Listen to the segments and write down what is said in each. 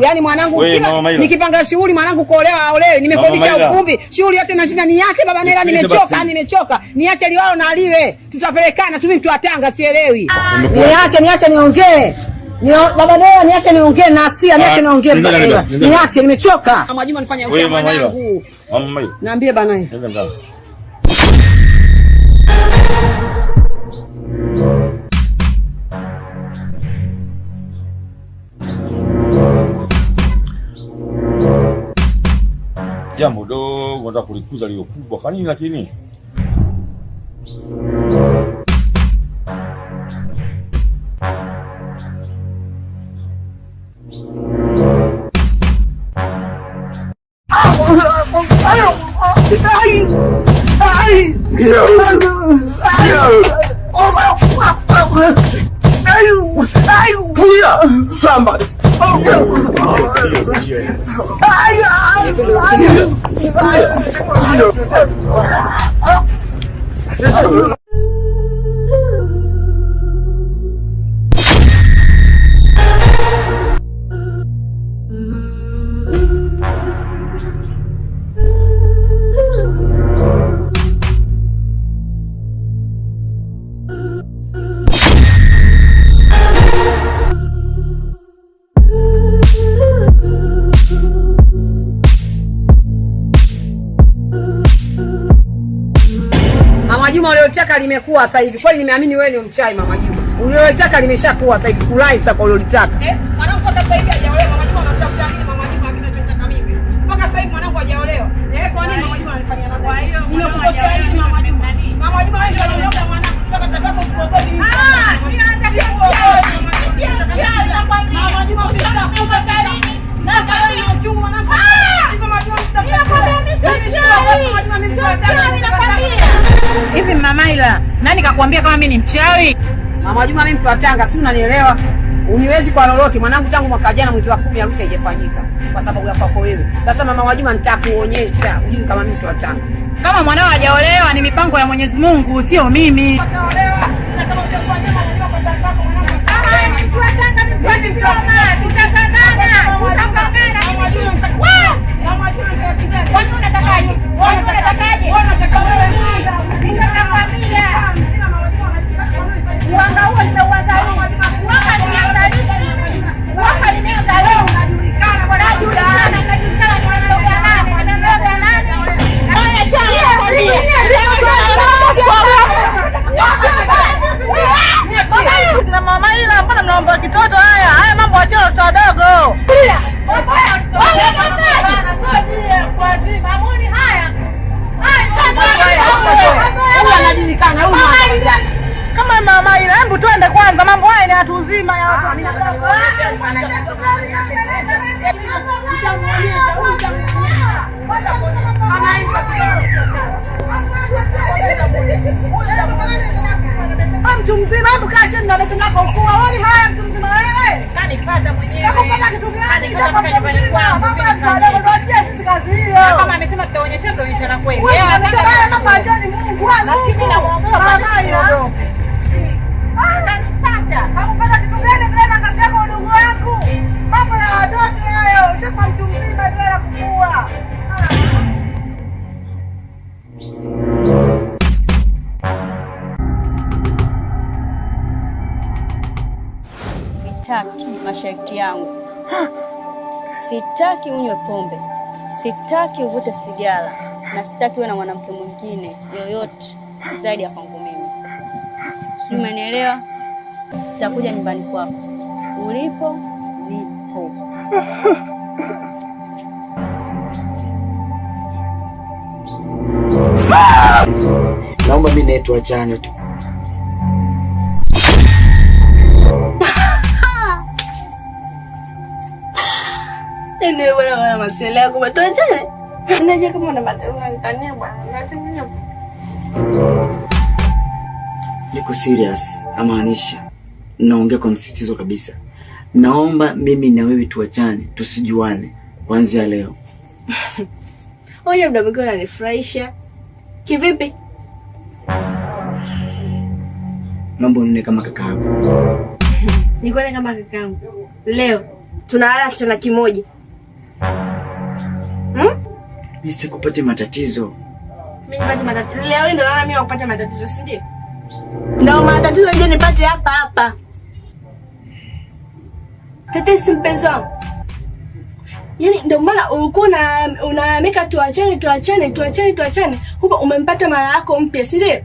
Yaani mwanangu nikipanga shughuli mwanangu kuolewa aolewe, nimekodisha ukumbi, shughuli yote nashinda niache baba Nela, nimechoka. Niache liwao na liwe. Tutapelekana tu, mimi mtu wa Tanga sielewi. Niache niongee. Baba Nela niache niongee na Asia, niache niongee baba Nela. Niache nimechoka. Mama Juma nifanya usia mwanangu. Mama Maila. Niambie bana. Jambo dogo nataka kulikuza lio kubwa. Kwa nini lakini? Somebody. Mama Juma uliotaka limekuwa sasa hivi. Kwani nimeamini wewe ni mchai Mama Juma. Uliotaka limeshakuwa sasa hivi. Furahi sasa kwa uliotaka. Mwanangu mpaka sasa hivi hajaolewa. Mama Juma anatafuta nini Mama Juma kinachotaka mimi? Mpaka sasa hivi mwanangu hajaolewa. Kwa nini Mama Juma ananifanyia nini? Kwa hiyo nimekukosea nini Mama Juma? Mama Juma wewe ndio unaoga mwanangu. Sasa tataka usikogodi mimi. Sio hata kuogodi. Mama Juma usitafuta tena. Na kama ni uchungu mwanangu. Mama Juma usitafuta. Hivi Mama Maila, nani kakuambia kama mimi ni mchawi? Mama Juma mimi mtu wa Tanga, si unanielewa? Uniwezi kwa lolote mwanangu, tangu mwaka jana mwezi wa 10 harusi haijafanyika kwa sababu ya kwako wewe. Sasa Mama Juma nitakuonyesha ujui kama mimi mtu wa Tanga. Kama mwanao hajaolewa ni mipango ya Mwenyezi Mungu, sio mimi. Ataolewa. Na kama utafanya Mama Juma kwa sababu yako mwanangu. Mtu wa Tanga ni mtu tutapangana. Mama Juma nitakupiga. Kwani unatakaje? Unatakaje? Unataka wewe mimi. Nitakwambia. Uanga huo ndio uanga huu. Uanga nimeanza leo. Unajulikana bwana. Unajulikana ni wanaloga nani? Wanaloga nani? Haya na Mama Maila, mbona mnaomba kitoto haya? Haya mambo achana watoto wadogo. Kama Mama Maila, hebu twende kwanza, mambo haya ni watu uzima ya watu. Mtu mzima, hebu kaa chini na meza yako ufua. Wewe haya mtu mzima wewe. Kanipata mwenyewe. Nakupata kitu gani? Kanipata nyumbani kwangu. Kama amesema tutaonyesha na kweli. Wewe unataka mama ajani Mungu wangu. Lakini namuogopa Maila. Kanipata. Nakupata kitu gani tena kazi yako ndugu yangu? Mambo ya watoto hayo. Ushakuwa mtu mzima tena kukua. Vitatu masharti yangu. Sitaki unywe pombe, sitaki uvute sigara, na sitaki uwe na mwanamke mwingine yoyote zaidi ya kwangu mimi. Sio, umenielewa? Nitakuja nyumbani kwako. Ulipo nipo. Naomba mimi naitwa Chanya tu. Ndio bwana masela yako batoaje? Unaje kama una matatizo nitania bwana. Niko serious, amaanisha. Naongea kwa msisitizo kabisa. Naomba mimi na wewe tuachane, tusijuane kuanzia leo. Oya mda mwingine unanifurahisha. Kivipi? Naomba unine kama kaka yako. Nikuone kama kaka yangu. Leo tunalala kitanda kimoja. Nisite kupata matatizo. Mimi nipate matatizo. Leo ndio naona mimi kupata matatizo, si ndio? Ndio matatizo ndio nipate hapa. Tetesi mpenzi wangu. Yaani ndio maana ulikuwa unaamika tuachane. Huko umempata mara yako mpya, si ndio?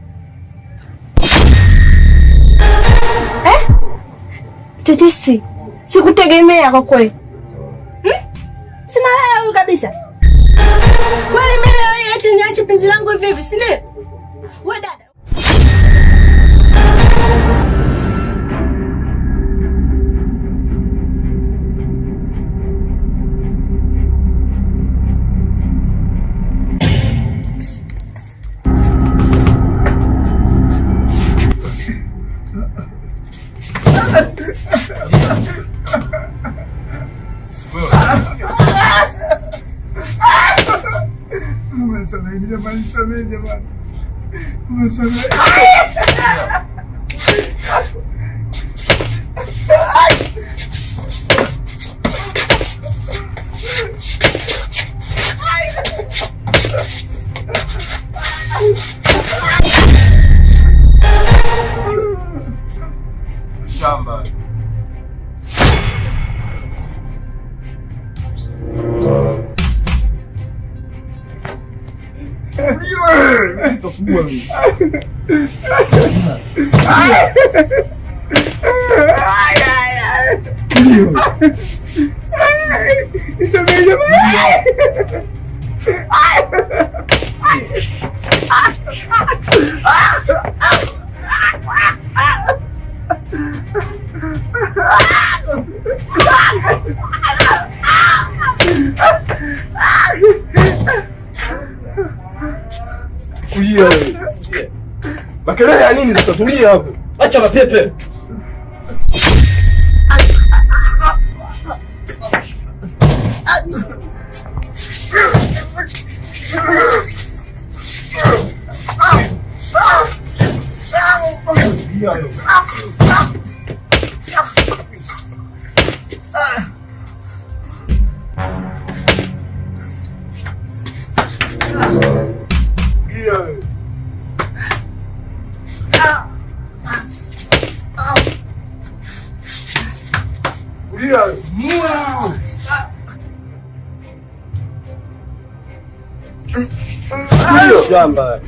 Tetesi. Sikutegemea kwa kweli. Si malaya huyu kabisa. Kwani mimi leo eti niache penzi langu hivi, si ndio? Wewe dada. Samahani jamani. Msamehe. Shamba. Makelele ya nini sasa? Tulia hapo. Acha mapepe. Shamba.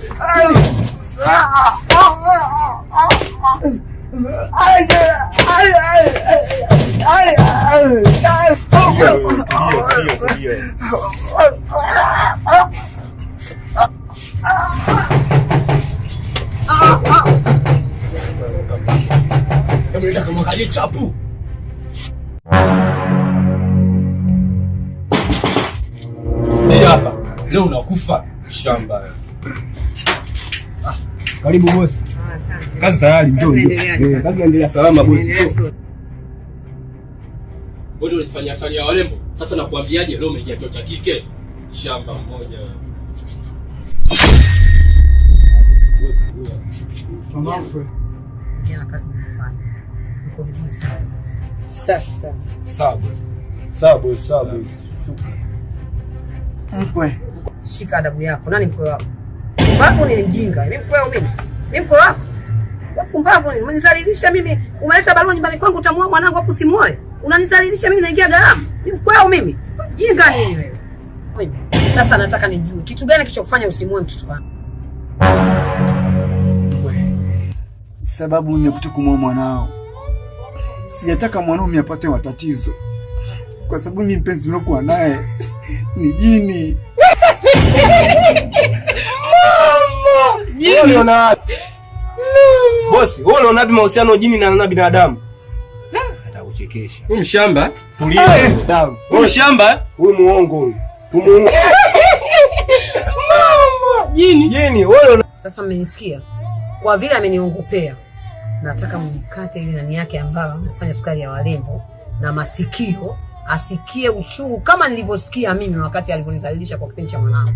Kama kaje chapu. Ndio hapa. Leo unakufa shamba. Karibu bosi. Asante. Kazi tayari, njoo. Kazi inaendelea salama bosi. Wewe unajifanyia sali ya walembo. Sasa nakuambiaje leo umeingia chuo cha kike? Shamba mmoja. Bosi huyo. Mamafu. Ndio kazi nafanya. Uko vizuri sana. Safi sana. Sawa bosi. Sawa bosi, sawa bosi. Shukrani. Mkwe. Shika adabu yako. Nani mkwe wako? Mbavu ni mjinga. Mimi mkweo mimi. Mimi mkwe wako. Wapumbavu ni. Umenizalilisha mimi. Umeleta barua nyumbani kwangu utamuoa mwanangu afu simuoe. Unanizalilisha mimi naingia gharama. Mimi mkweo mimi. Mjinga nini wewe? Sasa nataka nijue kitu gani kilichokufanya usimuoe mtoto wangu? Sababu nimekuja kumwoa mwanao. Sijataka mwanaume apate matatizo. Kwa sababu mimi mpenzi nilokuwa naye ni jini. Mama! Jini unaona wapi? Bosi, wewe unaona wapi mahusiano jini na binadamu? Atakuchekesha. Huyu mshamba, tulia. Huyu mshamba, huyu muongo huyu. Tumuongo. Mama! Jini, wewe Sasa mmenisikia? Kwa vile ameniongopea, nataka mnikate ile nani yake ambayo anafanya sukari ya walembo na masikio asikie uchungu kama nilivyosikia mimi wakati alivyonizalilisha kwa kipindi cha mwanangu.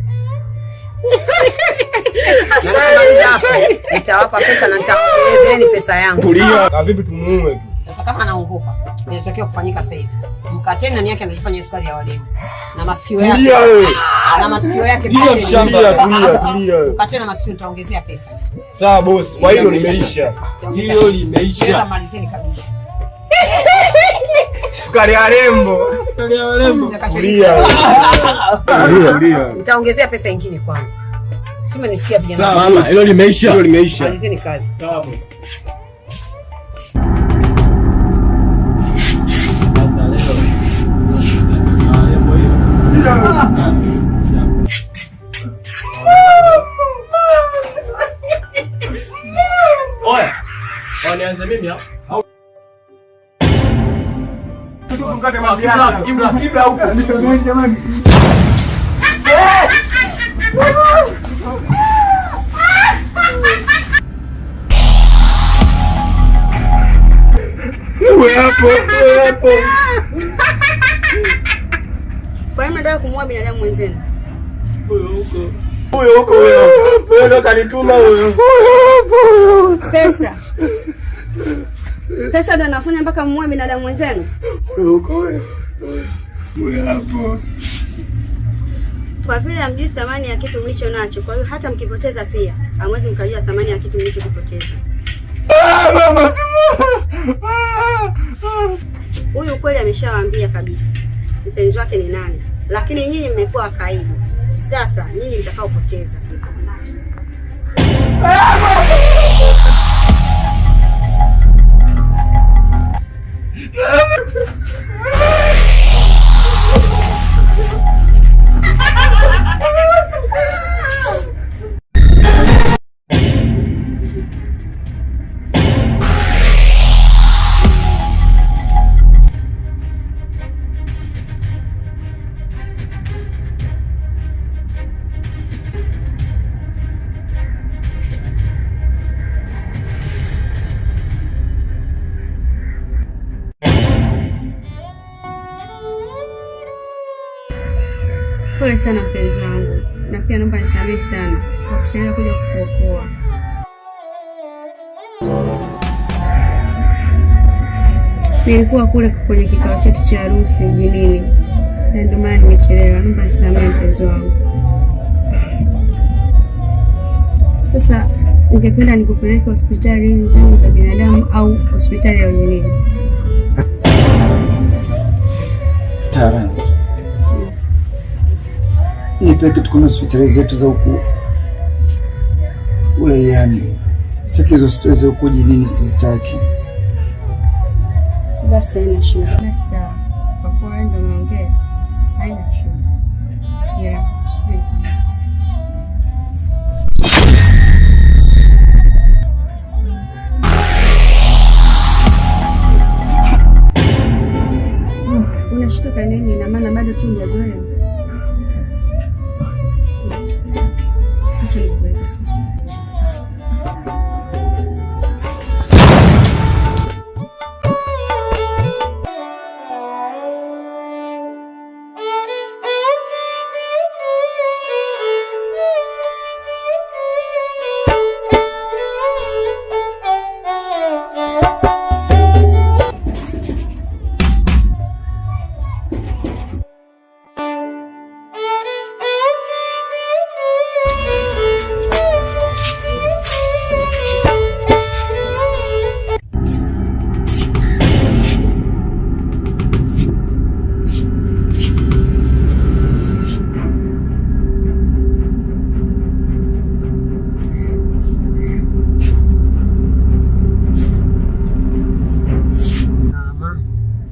Nitawapa pesa na nitakuelezeni pesa yangu. Tulia. Kwa vipi tumuue tu? Sasa kama anaongopa, inatakiwa kufanyika sasa hivi. Mkateni nani yake anajifanya sukari ya walimu. Na masikio yake. Tulia wewe. Na masikio yake ndio tulia. Mkateni na masikio nitaongezea pesa. Sawa boss, kwa hilo limeisha. Hilo limeisha. Pesa malizeni kabisa. Sukari ya rembo. Sukari ya rembo. Tulia. Nitaongezea pesa nyingine kwangu. Sima nisikia vijana. Sawa mama, hilo limeisha. Hilo limeisha. Malizeni kazi. Sawa boss. Oya. Nianze mimi au? Kibla huko. Nisemeni jamani. Wewe hapo. Kwa hiyo mnataka kumuua binadamu mwenzenu? Huyo huko wewe. Wewe ndo kanituma huyo. Pesa. Pesa ndo anafanya mpaka muue binadamu mwenzenu? Huyo huko wewe. Wewe hapo. Kwa vile hamjui thamani ya kitu mlicho nacho, kwa hiyo hata mkipoteza pia hamwezi mkajua thamani ya kitu mlichokipoteza. Mama Huyu kweli ameshawaambia kabisa mpenzi wake ni nani, lakini nyinyi mmekuwa wakaibu. Sasa nyinyi mtakaopoteza. Pole sana mpenzi wangu, na pia naomba nisamehe sana kwa kuchelewa kuja kukuokoa. Nilikuwa kule kwenye kikao chetu cha harusi mjini, na ndio maana nimechelewa. Naomba nisamehe mpenzi wangu. Sasa ungependa nikupeleke hospitali nzuri za binadamu au hospitali ya ujenini? Tara. Nipeke tukuna hospitali zetu za huku ule, yani sikizo hospitali za huku jijini sizitaki. Basi haina shida. Basi sawa. Kwa kuwa wewe ndio umeongea, haina shida. Yeah, subiri. Unashtuka nini? Na maana bado tu hujazoea. Acha nikuweke sasa.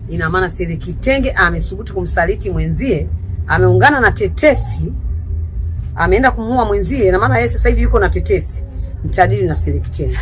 Ina maana Siri Kitenge amesubutu kumsaliti mwenzie, ameungana na Tetesi, ameenda kumuua mwenzie. Ina maana yeye sasa hivi yuko na Tetesi. Mtadili na Siri Kitenge.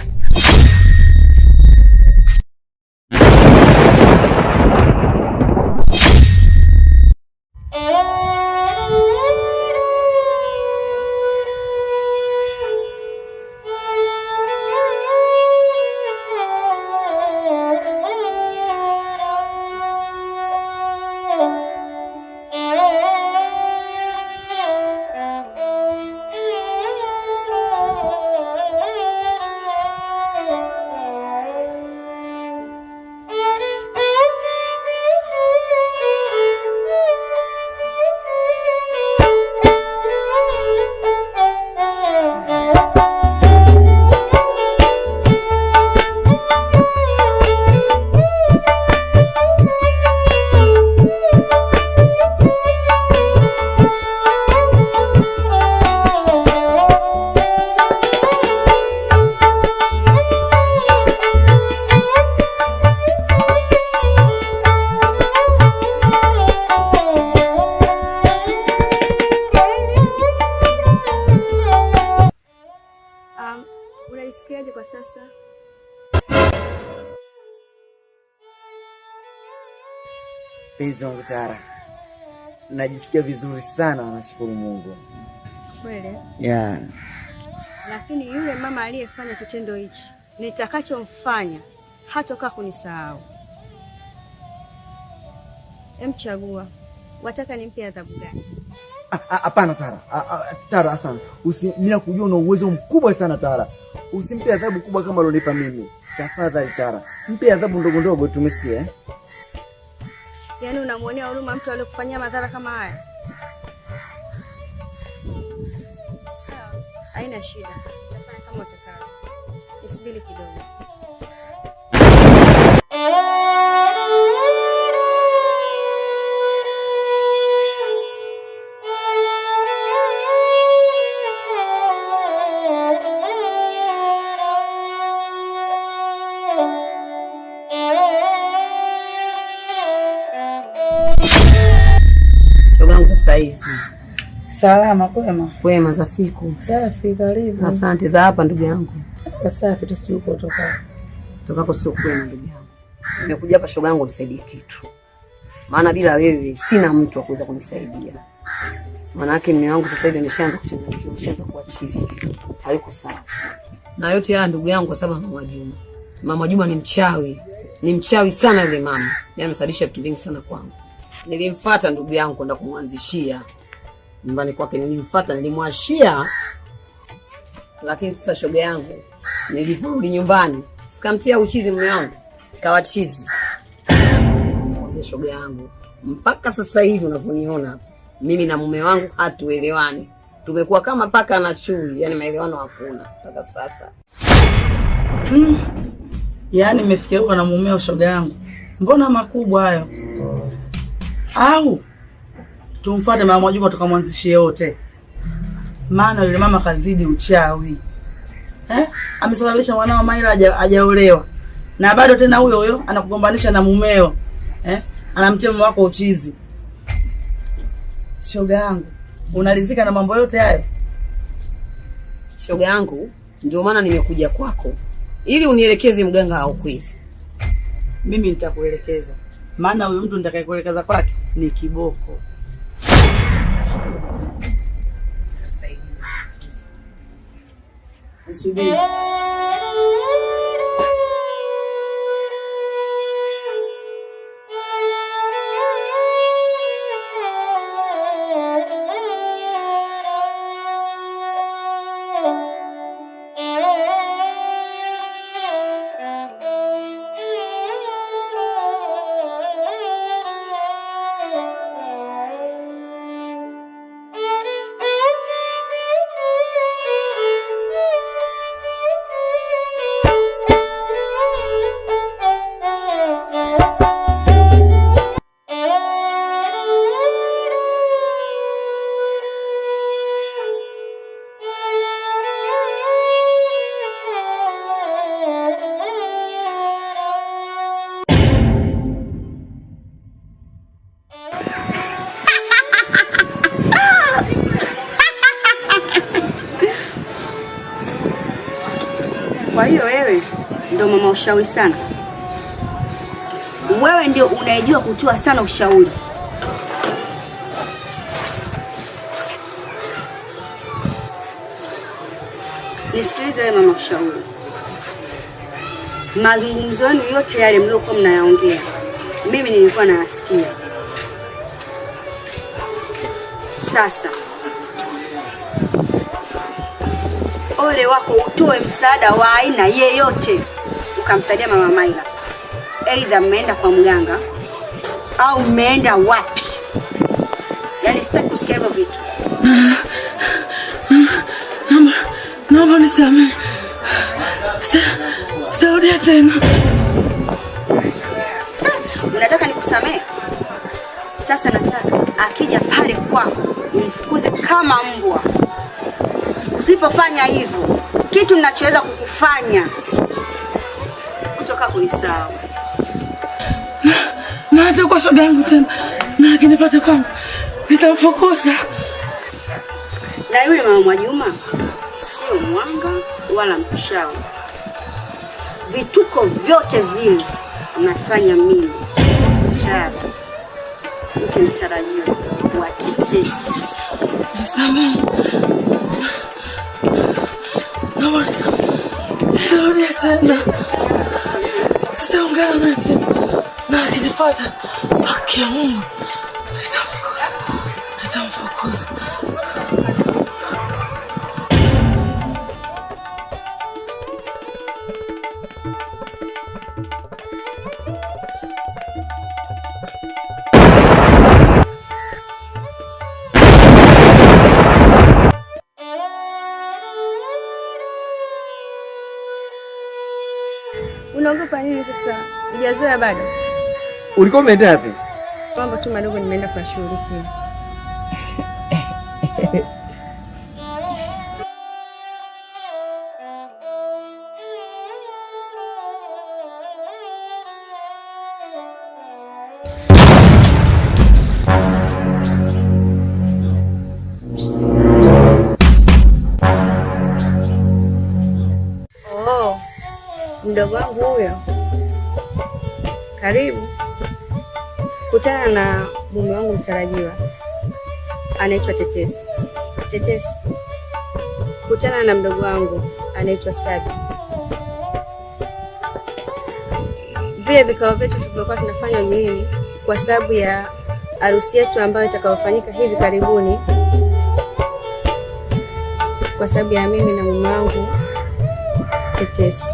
unajisikiaje kwa sasa? Penzi wangu Tara, najisikia vizuri sana, nashukuru Mungu. Kweli? Yeah. Lakini yule mama aliyefanya kitendo hichi, nitakachomfanya hatokaa kunisahau. Emchagua, wataka nimpe adhabu gani? Hapana Tara. Tara asante. Mimi kujua una uwezo mkubwa sana Tara. Usimpe adhabu kubwa kama alonipa mimi. Tafadhali Tara. Mpe adhabu ndogo ndogo, tumesikia eh? Yaani unamuonea huruma mtu aliyekufanyia madhara kama haya? Sawa, haina shida. Utafanya kama utakavyo. Nisubiri kidogo. Salama kwema? Kwema za siku. Safi, karibu. Asante. Za hapa ndugu yangu? Safi, tusijui kutoka. Tokako sio kwema ndugu yangu. Nimekuja hapa shoga yangu nisaidie kitu. Maana bila wewe sina mtu wa kuweza kunisaidia. Maana yake mume wangu sasa hivi ameshaanza kuchanganyikiwa, ameshaanza kuwa chizi. Haiko sawa. Na yote haya ndugu yangu kwa sababu Mama Juma. Mama Juma ni mchawi. Ni mchawi sana yule mama. Yaani amesababisha vitu vingi sana kwangu. Nilimfuata ndugu yangu kwenda kumwanzishia nyumbani kwake, nilimfuata nilimwashia, lakini sasa shoga yangu niliporudi nyumbani sikamtia uchizi mume wangu, kawa chizi. Kwa shoga yangu mpaka sasa hivi unavyoniona mimi na mume wangu hatuelewani, tumekuwa kama paka na chui, yani maelewano hakuna mpaka sasa. Yaani nimefikiria na mumeo shoga yangu, mbona makubwa hayo? Au tumfuate Mama Juma tukamwanzishie wote. Maana yule mama kazidi uchawi. Amesababisha mwanao Maila hajaolewa. Na bado tena huyo anakugombanisha na mumeo. Anamtia mume wako uchizi. Shoga yangu, unalizika na mambo yote hayo? Shoga yangu, ndio maana nimekuja kwako ili unielekeze mganga au kweli. Mimi nitakuelekeza. Maana huyo mtu nitakayekuelekeza kwake ni kiboko. Usubiri. Kwa hiyo wewe ndio mama ushauri sana. Wewe ndio unayejua kutoa sana ushauri. Nisikilize wewe mama ushauri. Mazungumzo yenu yote yale mliokuwa mnayaongea, mimi nilikuwa nayasikia. Sasa ole wako utoe msaada wa aina yeyote ukamsaidia Mama Maila. Aidha mmeenda kwa mganga au mmeenda wapi? Yaani sitaki kusikia hivyo vitu. Naomba nisamehe. Sitarudia tena. Unataka nikusamehe? Sasa nataka akija pale kwako umfukuze kama mbwa. Usipofanya hivyo, kitu ninachoweza kukufanya kutoka kunisahau. Na hata kwa shoga yangu tena. Na akinipata kwangu nitamfukuza. Na yule Mama Juma sio mwanga wala mchawi. vituko vyote vile nafanya mimi Tara, mke mtarajiwa wa Tetesi. Nisamehe. Naomba nisamehe tena. Sitaongea naye tena. Na akinifuata haki ya Mungu nitamfukuza. Unaogopa nini sasa? Hujazoea bado? Ulikuwa umeenda wapi? Mambo tu madogo nimeenda kwa shughulikia. Mdogo wangu huyo. Karibu. Kutana na mume wangu mtarajiwa. Anaitwa Tetesi. Tetesi. Kutana na mdogo wangu anaitwa Sabi. Vile vikao vyetu tulikuwa tunafanya ujinini kwa sababu ya harusi yetu ambayo itakayofanyika hivi karibuni. Kwa sababu ya mimi na mume wangu Tetesi.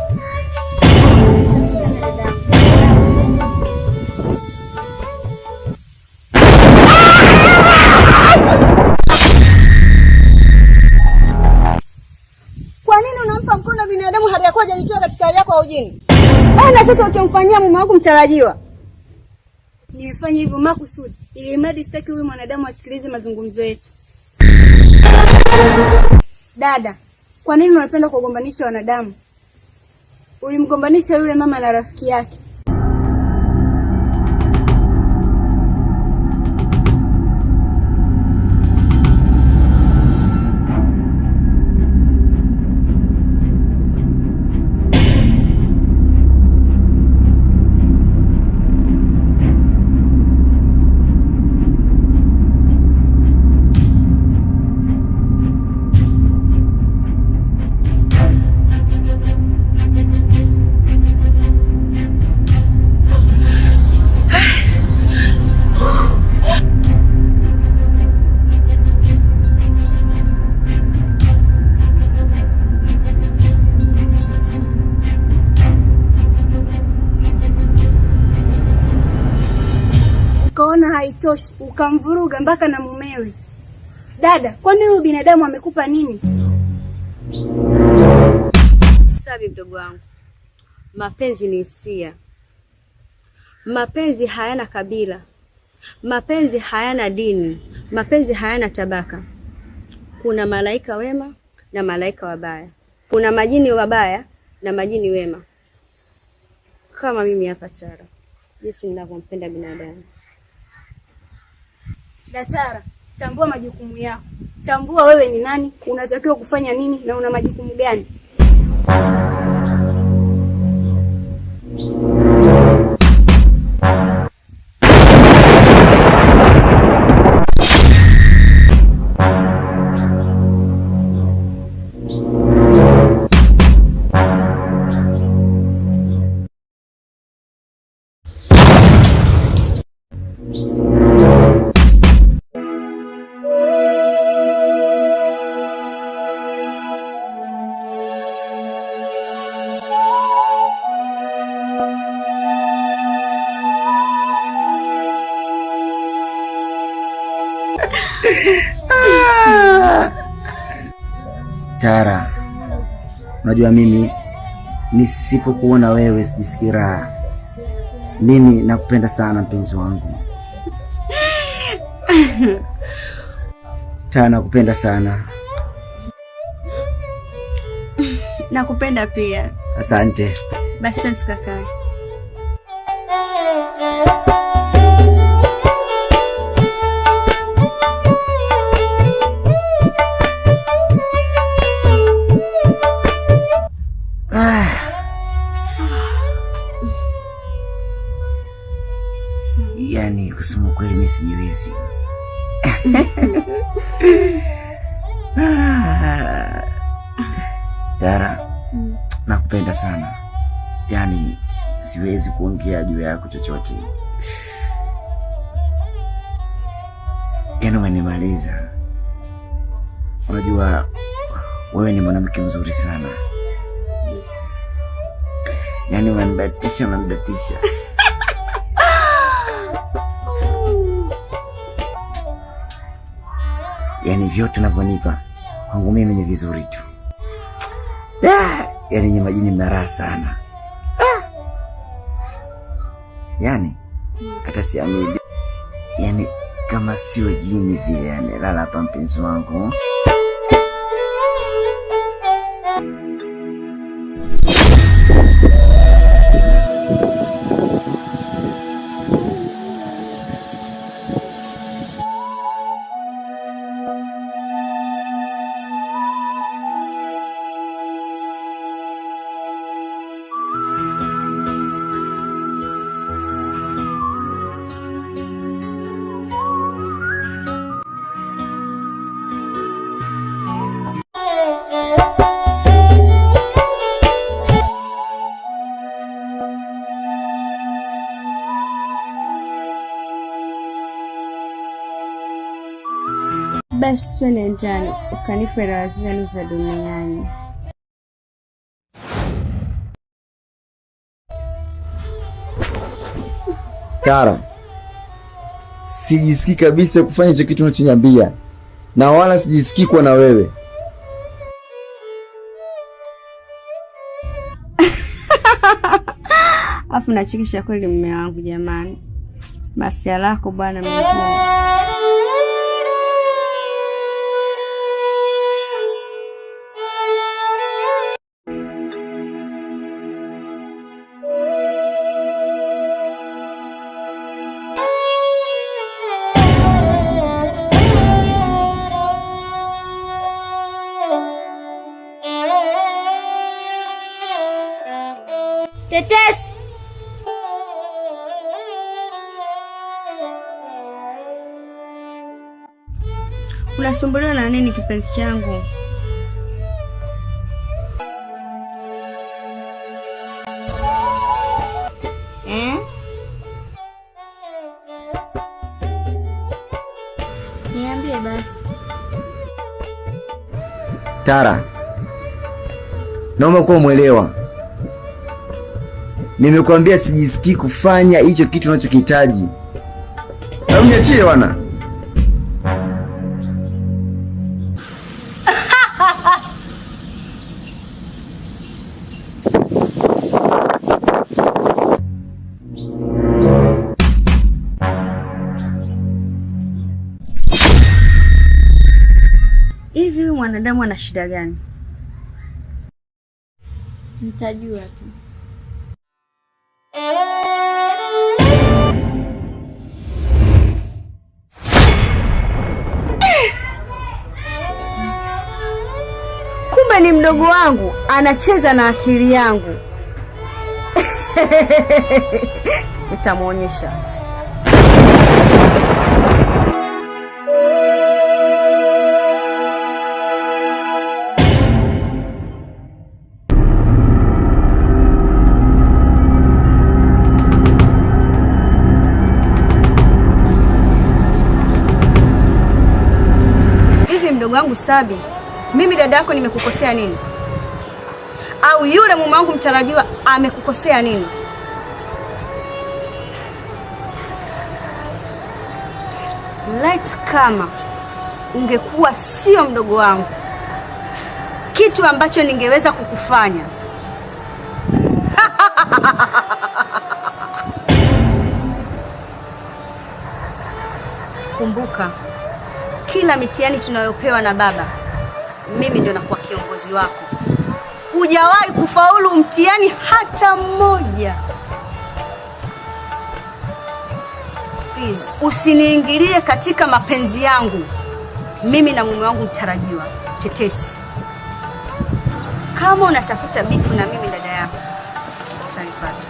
Binadamu hali yako hajajitoa katika hali yako ya ujini. Ona sasa utamfanyia mume wangu mtarajiwa. Nimefanya hivyo makusudi ili mradi sitaki huyu mwanadamu asikilize mazungumzo yetu. Dada, kwa nini unapenda kugombanisha wanadamu? Ulimgombanisha yule mama na rafiki yake. Ukaona haitoshi, ukamvuruga mpaka na mumewe. Dada, kwani huyu binadamu amekupa nini? Sabi mdogo wangu. Mapenzi ni hisia. Mapenzi hayana kabila. Mapenzi hayana dini. Mapenzi hayana tabaka. Kuna malaika wema na malaika wabaya. Kuna majini wabaya na majini wema. Kama mimi hapa Tara, jinsi ninavyompenda binadamu. Datara, tambua majukumu yako. Tambua wewe ni nani, unatakiwa kufanya nini na una majukumu gani. Tara, unajua mimi nisipokuona wewe sijisikii raha. Mimi nakupenda sana mpenzi wangu. Tara, nakupenda sana. Nakupenda pia. Asante. Basi tukakae. kusema kweli mimi sijiwezi. Tara, nakupenda sana. Yaani siwezi kuongea juu yako chochote. Yaani umenimaliza. Unajua wewe ni mwanamke mzuri sana. Yaani unanidatisha. Yaani vyote unavyonipa kwangu mimi ni vizuri tu. Yaani nyinyi majini mna raha sana. Yaani hata siamini. Yaani kama sio jini vile, yani lala hapa mpenzi wangu. Basi twende ndani ukanipe raha zenu za duniani. Tara, sijisikii kabisa kufanya hicho kitu unachoniambia, na wala sijisikii kuwa na wewe. Afu nachikisha kweli mume wangu jamani. Basi alako bwana mwingine. Tetesi. Unasumbuliwa na nini kipenzi changu? Niambie basi. Tara, naomba kuwa mwelewa. Nimekuambia sijisikii kufanya hicho kitu unachokihitaji. Hebu niachie bwana. Hivi mwanadamu ana shida gani? Nitajua tu. Kumbe ni mdogo wangu anacheza na akili yangu. Nitamuonyesha. Hivi mdogo wangu Sabi, mimi dada yako nimekukosea nini? Au yule mume wangu mtarajiwa amekukosea nini? Light kama ungekuwa sio mdogo wangu, kitu ambacho ningeweza kukufanya. Kumbuka, kila mitihani tunayopewa na baba, mimi ndio nakuwa kiongozi wako. Hujawahi kufaulu mtihani hata mmoja. Please, usiniingilie katika mapenzi yangu mimi na mume wangu mtarajiwa Tetesi. Kama unatafuta bifu na mimi dada yako, utanipata.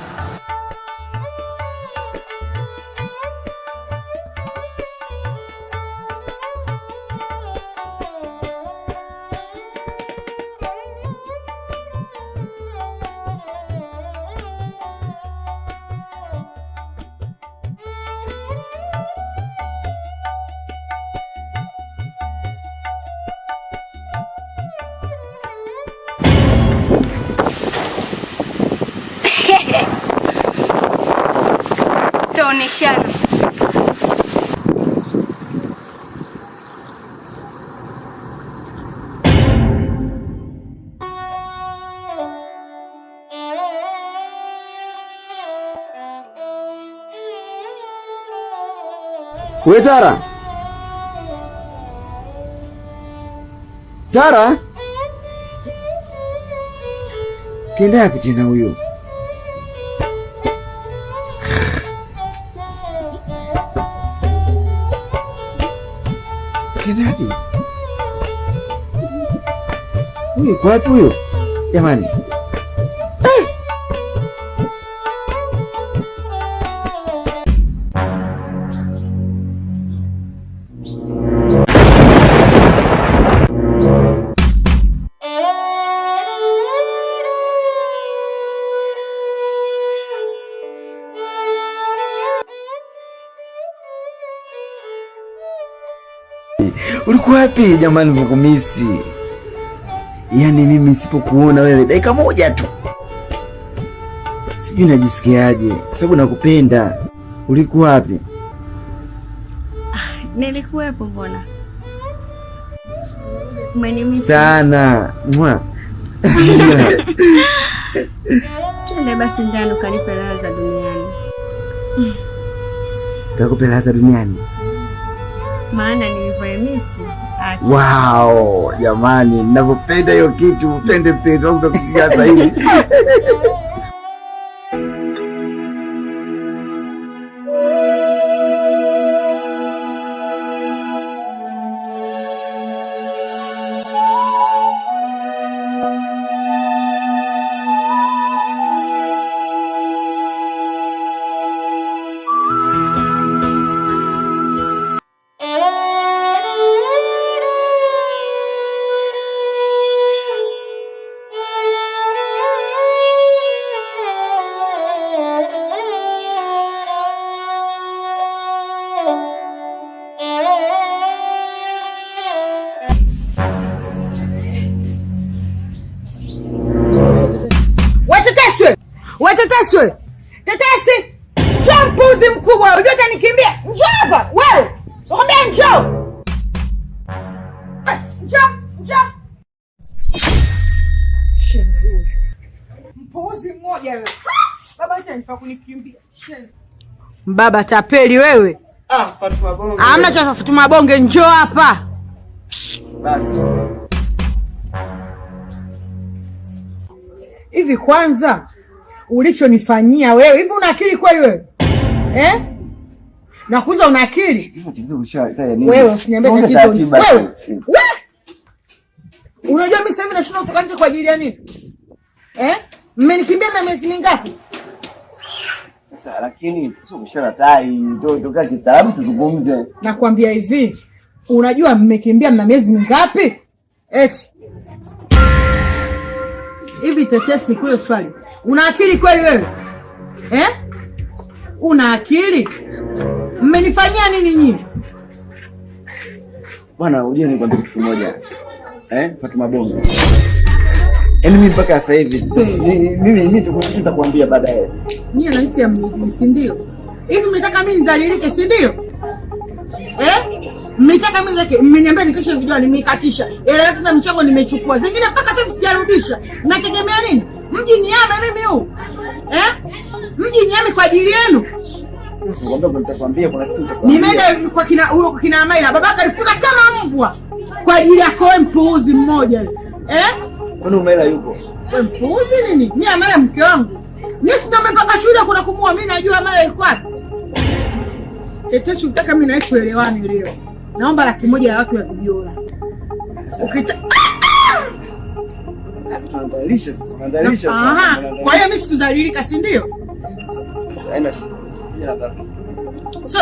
tutabishana. We Tara. Tara? Kenda wapi tena huyo? Kenda wapi? Huyo kwa wapi huyo? Jamani. Ulikuwa wapi jamani, nimekumisi. Yaani mimi sipokuona wewe dakika moja tu sijui najisikiaje, sababu nakupenda. Ulikuwa wapi? Nilikuwepo mbona? Umenimisi sana. Mwa. Twende basi ndani ukanipe raha za duniani. Kakupe raha za duniani? Maana nilivyoemisi. Wow, jamani, ninapopenda hiyo kitu. Twende mpenzi wangu tukupiga sasa hivi. Weteteswe! Tetesi! Njoo mpuzi mkubwa, unajua utanikimbia. Njoo hapa, wewe. Nakwambia njoo. Njoo. Shenzi. Mpuzi mmoja wewe. Baba atanifaa kunikimbia. Shenzi. Baba tapeli wewe. Fatuma Bonge. Hamna cha Fatuma Bonge, njoo hapa. Basi. Hivi kwanza ulichonifanyia wewe, hivi una akili kweli wewe? Nakuuliza una akili? Wewe usiniambie tatizo ni wewe. Unajua mimi sasa hivi nashinda kutoka nje kwa ajili ya nini? Mmenikimbia na miezi mingapi? Sasa lakini sio mshara tai, ndio toka kisalamu tuzungumze. Nakwambia hivi, unajua mmekimbia mna miezi mingapi? Eti hivi Tetesi, kule swali. Una akili kweli wewe? Una akili? Mmenifanyia nini nyinyi? Bwana, uje nikwambie kitu kimoja. Fatuma Bonge. Mimi mpaka sasa hivi mimi nitakwambia baadaye. Nyinyi nahisi amnijui, si ndio? Hivi mnataka mimi nizalilike, si ndio? Mnataka mimi zake, mmeniambia nikeshe video nimekatisha. Yote na mchango nimechukua. Zingine mpaka sasa sijarudisha. Mnategemea nini? Mji niame mimi huu. Mji niame kwa ajili yenu. Sasa ngombe nitakwambia kuna siku nimeenda kwa kina Amaila. Babaka alifuka kama mbwa kwa ajili yako wewe mpuuzi mmoja. Kwani Amaila yupo? Wewe mpuuzi nini? Mimi Amaila mke wangu. Mimi ndio nimepanga shule kuna kumua, mimi najua Amaila yuko wapi. Tetesi utaka mimi na tuelewane leo. Naomba 100,000 ya watu ya Vijora. Tunaandalisha sasa, tunaandalisha. Kwa hiyo mimi sikuzalilika, si ndio? Sasa aina sio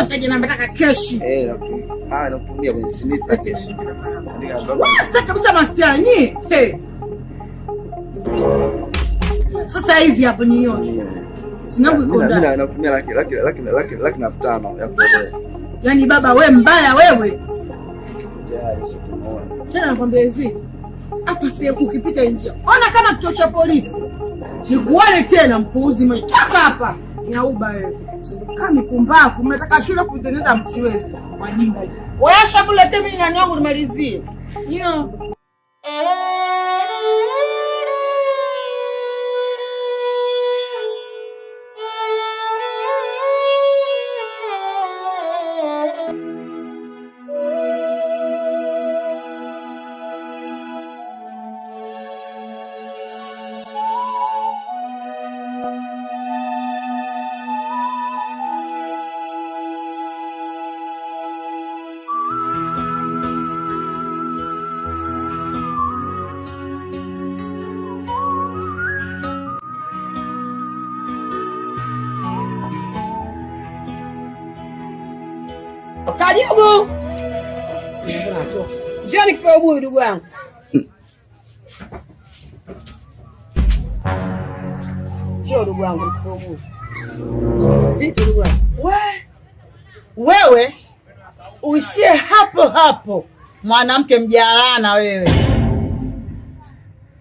taje namba nataka keshi. Nakutumia kwenye simu za keshi. Sasa kabisa masiara ni. Sasa hivi hapo nione. Sinangu iko ndani. Mimi nakutumia laki na 5 ya kuelewa. Yaani baba we mbaya wewe. Tena nakwambia hivi, hata sasa ukipita njia, ona kama kituo cha polisi. Nikuone tena mpuuzi mwenye. Toka hapa. Nyauba wewe. Kama mpumbavu, mnataka shule kutengeneza msiwezi. Wajinga hivi. Wewe shakulete mimi nani wangu nimalizie. Hiyo. Kajugu. Njoo nikupe ubuyu ndugu yangu. Njoo ndugu yangu nikupe ubuyu. Vipi ndugu yangu? Wewe uishie hapo hapo. Mwanamke mjalana wewe.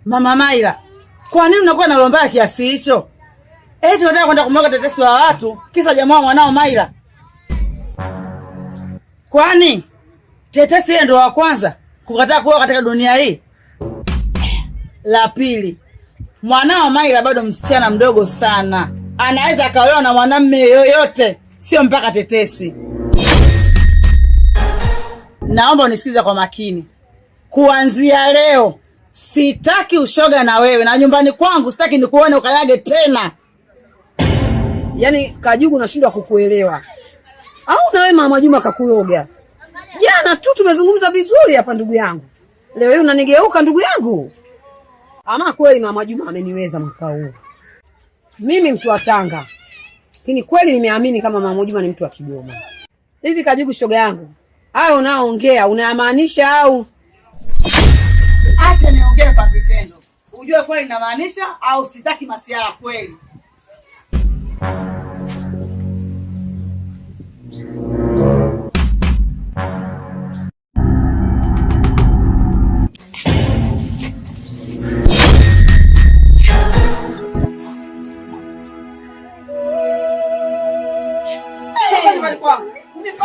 Mama Maila, kwa nini unakuwa na lomba kiasi hicho? Eti unataka kwenda kumwaga tetesi wa watu kisa jamaa mwanao Maila? Kwani tetesi yeye ndo wa kwanza kukataa kuoa katika dunia hii? La pili, mwanao Maila bado msichana mdogo sana. Anaweza akaolewa na mwanamume yoyote, sio mpaka tetesi. Naomba unisikize kwa makini. Kuanzia leo sitaki ushoga na wewe, na nyumbani kwangu sitaki nikuone ukayage tena. Yaani Kajugu unashindwa kukuelewa. Au na wewe Mama Juma kakuloga? Jana tu tumezungumza vizuri hapa ndugu yangu. Leo hii unanigeuka ndugu yangu. Ama kweli Mama Juma ameniweza mwaka huu. Mimi mtu wa Tanga. Lakini kweli nimeamini kama Mama Juma ni mtu wa Kigoma. Hivi Kajugu shoga yangu, hayo unaoongea unayamaanisha au? Acha niongee kwa vitendo. Ujue kweli ninamaanisha au sitaki masiara kweli.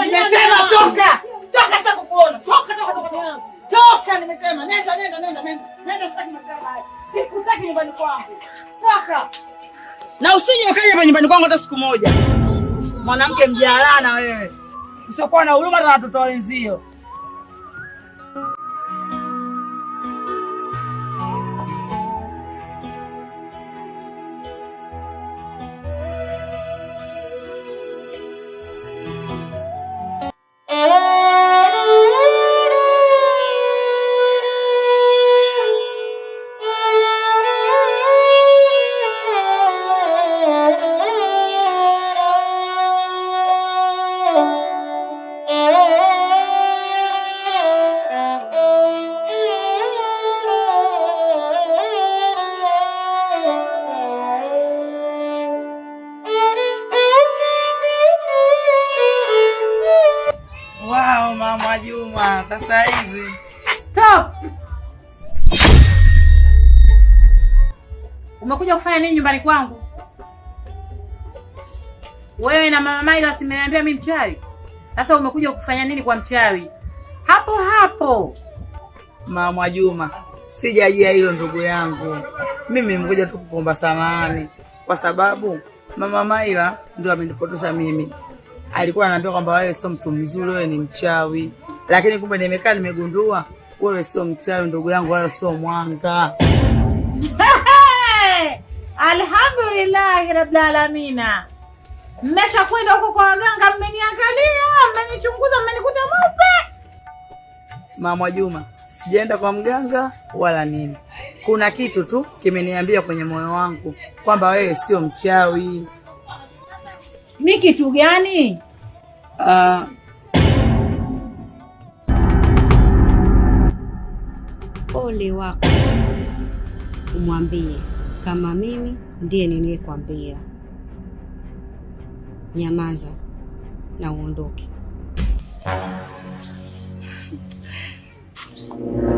Nimesema toka! Toka sasa kukuona. Toka nimesema. Nenda. Nenda sitaki masiara haya. Sikutaki nyumbani kwangu. Toka. Na usije ukaje hapa nyumbani kwangu hata siku moja. Mwanamke mjalana wewe. Usiokuwa na huruma na watoto wenzio. Mama Juma, sasa hivi. Stop. Umekuja kufanya nini nyumbani kwangu? Wewe na Mama Maila simeniambia mimi mchawi. Sasa umekuja kufanya nini kwa mchawi? Hapo. Mama Juma, sijajia hilo ndugu yangu. Mimi nimekuja tu kukuomba samahani kwa sababu Mama Maila ndio amenipotosha mimi. Alikuwa ananiambia kwamba wewe sio mtu mzuri, wewe ni mchawi. Lakini kumbe nimekaa nimegundua wewe sio mchawi ndugu yangu, wala sio mwanga. Alhamdulillah rabbil alamin. Mmeshakwenda huko kwa waganga, mmeniangalia, mmenichunguza, mmenikuta mweupe. Mama Juma, sijaenda kwa mganga wala nini. Kuna kitu tu kimeniambia kwenye moyo wangu kwamba wewe sio mchawi. Ni kitu gani? Ole wako umwambie kama mimi ndiye niliyekwambia. Nyamaza na uondoke.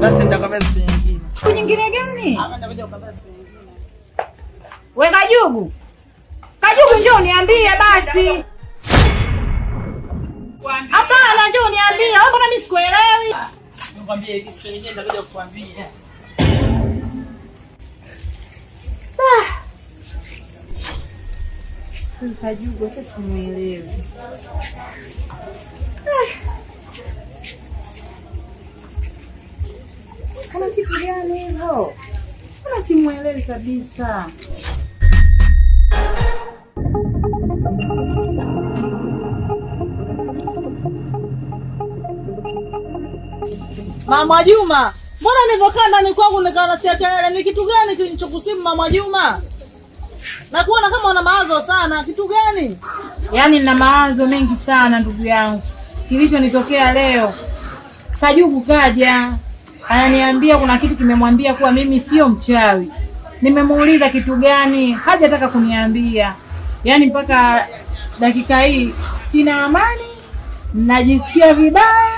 Basi nitakwambia siku nyingine. Siku nyingine gani? Ama nitakuja kukwambia siku nyingine. We Kajugu. Kajugu njoo uniambie basi. Hapana, njoo uniambie. Wewe mbona mimi sikuelewi? Nikwambie hivi siku nyingine nitakuja kukuambia. Kajugu hata simuelewi. Kama kitu gani hivyo? Kama simuelewi kabisa. Mama Juma, mbona nilipokaa ndani kwangu nikaanasikia kelele? Ni kitu gani kilichokusimu Mama Juma? Na kuona kama una mawazo sana, kitu gani? Yaani nina mawazo mengi sana ndugu yangu. Kilichonitokea leo. Kajugu kaja. Ananiambia kuna kitu kimemwambia kuwa mimi sio mchawi. Nimemuuliza kitu gani, hajataka kuniambia. Yaani mpaka dakika hii sina amani, najisikia vibaya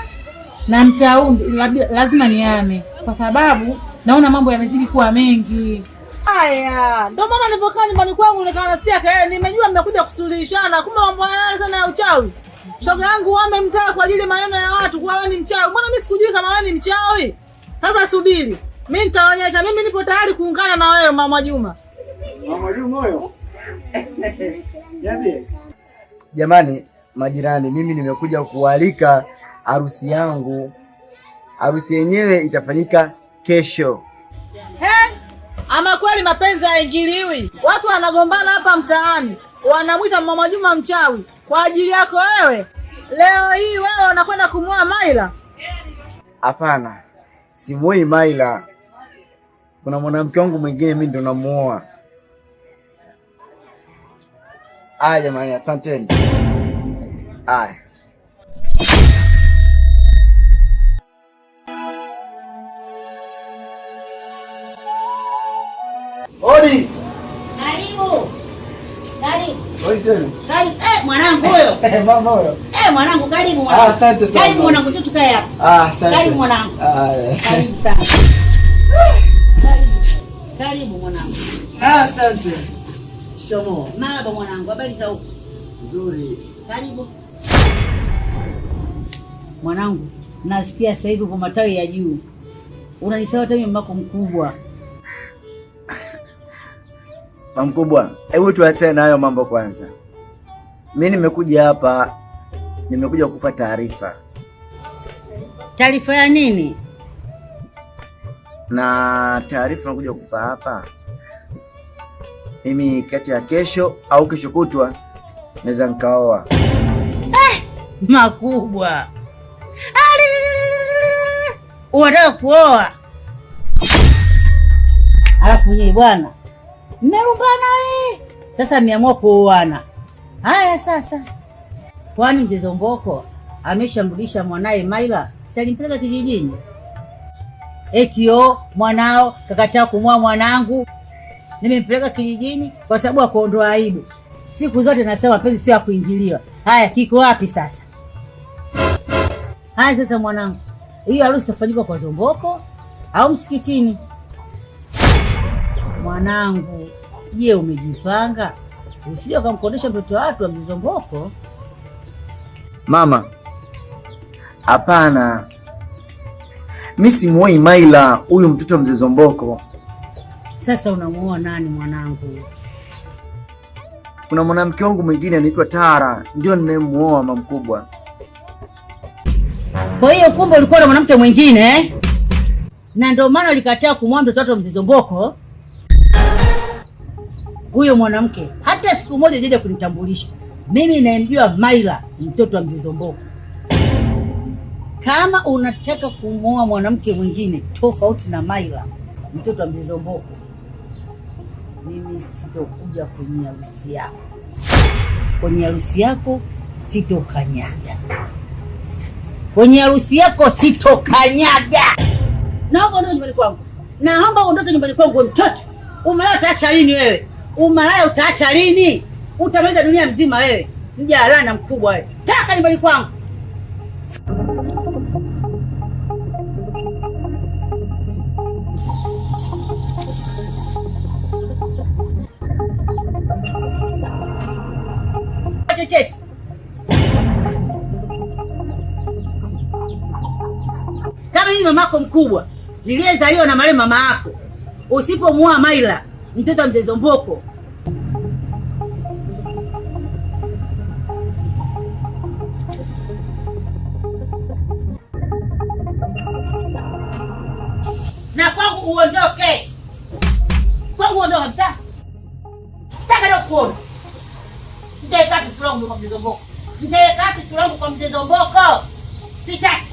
na mtaundi lazima niame kwa sababu naona mambo yamezidi kuwa mengi. Haya, ndio maana nilipokaa nyumbani kwangu nikaanasikia kelele, nimejua mmekuja kusuluhishana, kumbe mambo haya sana ya uchawi. Shoga yangu wamemtaka kwa ajili maneno ya watu kwa wewe ni mchawi. Mbona mimi sikujui kama wewe ni mchawi? Sasa subiri. Mimi nitaonyesha, mimi nipo tayari kuungana na wewe Mama Juma. Mama Juma huyo. Jamani, majirani, mimi nimekuja kualika harusi yangu. Harusi yenyewe itafanyika kesho. Ama kweli mapenzi haingiliwi. Watu wanagombana hapa mtaani. Wanamuita Mama Juma mchawi kwa ajili yako wewe. Leo hii wewe unakwenda kumuoa Maila? Hapana. Simuoi Maila. Kuna mwanamke wangu mwingine mimi ndo namuoa. Aya jamani, asanteni. Aya. Odi. Karibu. Karibu. Odi tena. Karibu. Mwanangu huyo. Mama huyo. Mwanangu karibu mwanangu. Asante sana. Karibu mwanangu, tukae hapa. Asante. Karibu mwanangu. Karibu sana. Karibu mwanangu. Asante. Shikamoo. Marhaba mwanangu, habari za huko? Nzuri. Karibu. Mwanangu, nasikia sasa hivi kwa matawi ya juu. Unanisema hata mimi mako mkubwa. Mkubwa, hebu tuachane na hayo mambo kwanza. Mimi nimekuja hapa, nimekuja kukupa taarifa. Taarifa ya nini? Na taarifa nakuja kukupa hapa, mimi kati ya kesho au kesho kutwa naweza nikaoa. Makubwa. Unataka kuoa? Alafu nyinyi bwana mmerumbana sasa mmeamua kuoana. Haya sasa. Kwani Mzee Zomboko ameshamrudisha mwanae Maila? Si alimpeleka kijijini? Etio mwanao kakataa kumwoa mwanangu. Nimempeleka kijijini kwa sababu ya kuondoa aibu. Siku zote nasema penzi sio ya kuingiliwa. Haya, kiko wapi sasa? Haya sasa mwanangu, hiyo harusi itafanyika kwa Zomboko au msikitini? Mwanangu, je, umejipanga? Usije ukamkodesha mtoto wako wa Mzee Zomboko. Mama, hapana. Mimi simuoi Maila, huyu mtoto wa Mzee Zomboko. Sasa unamuoa nani mwanangu? Kuna mwanamke wangu mwingine anaitwa Tara, ndio nimemuoa mama mkubwa. Kwa hiyo kumbe ulikuwa na mwanamke mwingine eh? Na ndio maana ulikataa kumwoa mtoto wa Mzee Zomboko? Huyo mwanamke hata siku moja hajaja kunitambulisha. Mimi naemjua Maila, mtoto wa Mzee Zomboko. Kama unataka kumwoa mwanamke mwingine tofauti na Maila, mtoto wa Mzee Zomboko, mimi sitokuja kwenye harusi yako. Kwenye harusi yako sitokanyaga. Kwenye harusi yako sitokanyaga. Naomba ondoka nyumbani kwangu. Naomba ondoka nyumbani kwangu mtoto. Umalaya utaacha lini wewe? Umalaya utaacha lini? Utamaliza dunia mzima wewe. Mjalana mkubwa wewe. Toka nyumbani kwangu. tetesi. Kama mimi mamako mkubwa niliyezaliwa na marehemu mama yako, usipomuoa Maila mtoto wa mzee Zomboko, na kwangu uondoke. Kwangu uondoke kabisa. Taka leo kuona. Nitaeka wapi sura yangu kwa mzee Zomboko? Nitaeka wapi sura yangu kwa mzee Zomboko? Sitaki.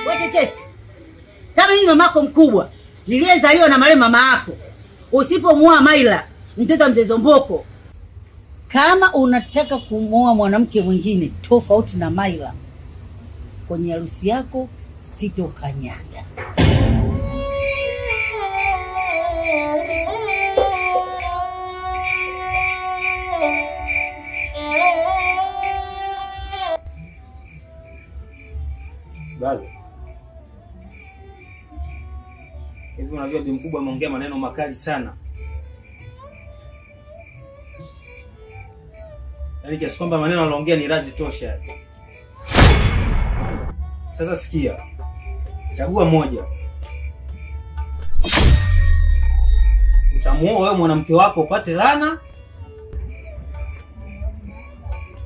Wewe tetesi. Kama mimi mamako mkubwa niliyezaliwa na marehemu mama yako, usipomuoa Maila mtoto wa mzee Zomboko, kama unataka kumuoa mwanamke mwingine tofauti na Maila kwenye harusi yako, sitokanyaga. Baza. Hivi unajua bi mkubwa ameongea maneno makali sana. Yaani kiasi kwamba maneno anaongea ni razi tosha. Sasa sikia. Chagua moja. Utamuoa wewe mwanamke wako upate laana,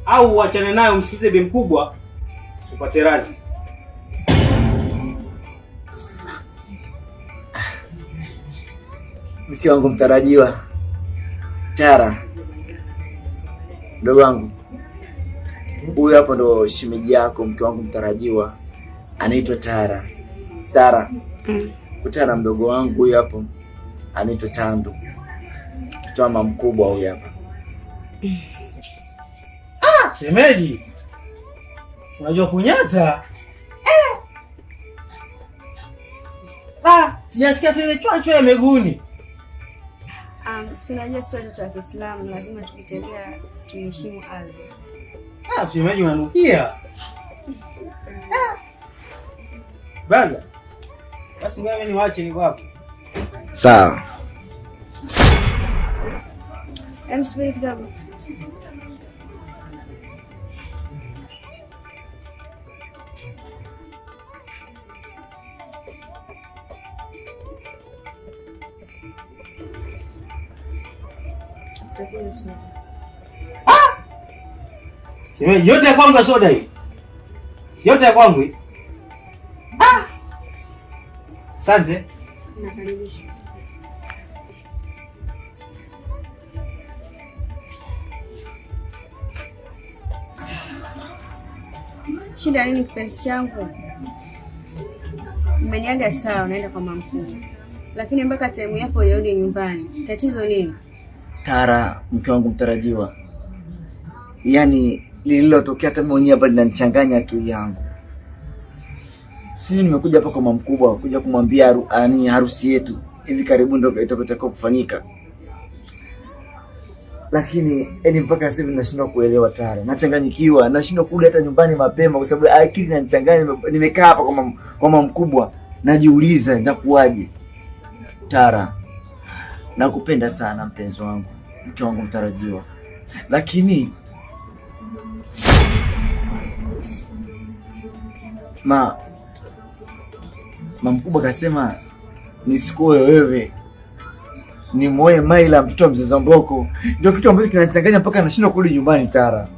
au uachane naye umsikize bi mkubwa upate razi. Mke wangu mtarajiwa Tara, mdogo wangu, huyu hapo ndo shemeji yako, mke wangu mtarajiwa, anaitwa Tara. Tara, kutana mdogo wangu huyu hapo anaitwa Tandu, mtoto mama mkubwa huyu hapa. Shemeji, unajua kunyata? Sijasikia tele chwacho ya meguni. Si unajua sio watoto wa Kiislamu, lazima tukitembea tuheshimu ardhi. Shemeji unanukia. Baza. Basi ngoja mimi niwaache niko hapo. Sawa. Subiri kidogo. Shemeji, yote ya kwangu soda hii. Yote ya kwangu hii. Asante. Nakaribisha. Shida nini kipenzi changu? Umeniaga sawa, unaenda kwa mama mkubwa. Lakini mpaka time yako urudi nyumbani. Tatizo nini? Tara, mke wangu mtarajiwa, yaani lililotokea hata mwenyewe hapa linanichanganya akili yangu. Sisi nimekuja hapa kwa mama mkubwa kuja kumwambia harusi yetu hivi karibuni ndio itakotakao kufanyika. Lakini mpaka sasa ninashindwa kuelewa Tara. Nachanganyikiwa, nashindwa kurudi hata nyumbani mapema kwa sababu akili inanichanganya. Nimekaa hapa kwa mama mkubwa najiuliza nitakuwaje. Tara, nakupenda sana mpenzi wangu, mke wangu mtarajiwa. Lakini mama mkubwa kasema nisikuoe wewe, ni moe Maila mtoto wa mzee Zomboko. Ndio kitu ambacho kinanichanganya mpaka nashindwa kurudi nyumbani Tara.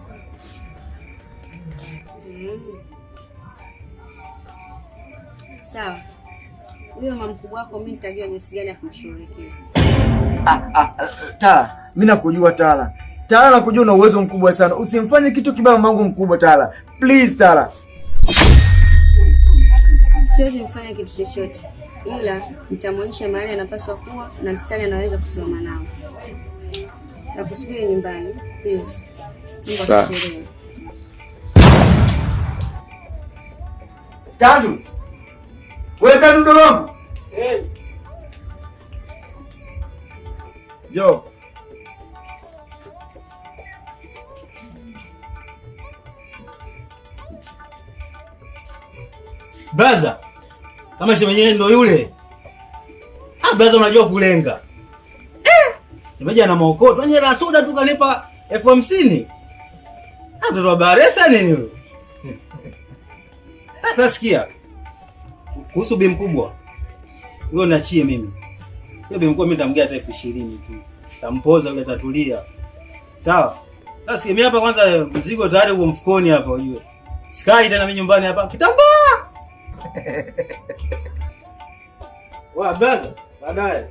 Sawa. Huyo mama mkubwa wako mimi nitajua jinsi gani ya kumshughulikia. Tara, mimi nakujua Tara. Tara, nakujua una uwezo mkubwa sana. Usimfanye kitu kibaya mamangu mkubwa Tara. Please Tara. Siwezi mfanya kitu chochote, ila nitamwonyesha mahali anapaswa kuwa na mstari anaweza kusimama nao. Nakusubiri nyumbani, please. Mungu asichelewe. Tandu. Wewe Tandu ndo wangu. Jo. Blaza, kama shemeji ndo yule. Blaza unajua kulenga. Shemeji ana maokoto. Ni hela soda tu kanipa 50,000. Mtoto wa Baresa nini yule? Sasa sikia. Kuhusu bi mkubwa. Wewe niachie mimi. Yule bi mkubwa mimi nitamgea hata 20,000 tu. Tampoza yule tatulia. Sawa? Sasa mimi hapa kwanza mzigo tayari uko mfukoni hapa unajua. Sky tena mimi nyumbani hapa kitambaa. Wa blaza baadaye.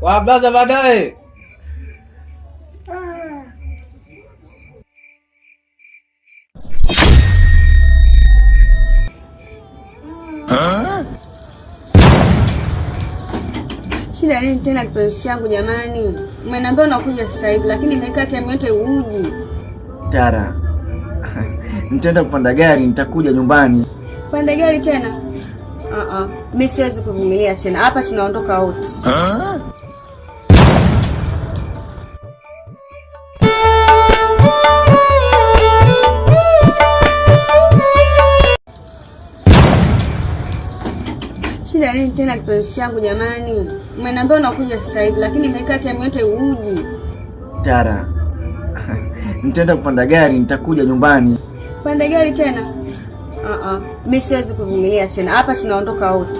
Wa blaza baadaye. Shida nini tena kipenzi changu jamani? Umeniambia unakuja sasa hivi lakini imekaa time yote uji. Tara. Nitaenda kupanda gari, nitakuja nyumbani. Kupanda gari tena? Mimi siwezi kuvumilia tena. Hapa tunaondoka out. Shida nini tena kipenzi changu jamani? Umeniambia unakuja sasa hivi lakini imekaa time yote uji. Tara. Nitaenda kupanda gari, nitakuja nyumbani. Kupanda gari tena? Mimi siwezi kuvumilia tena. Hapa tunaondoka out.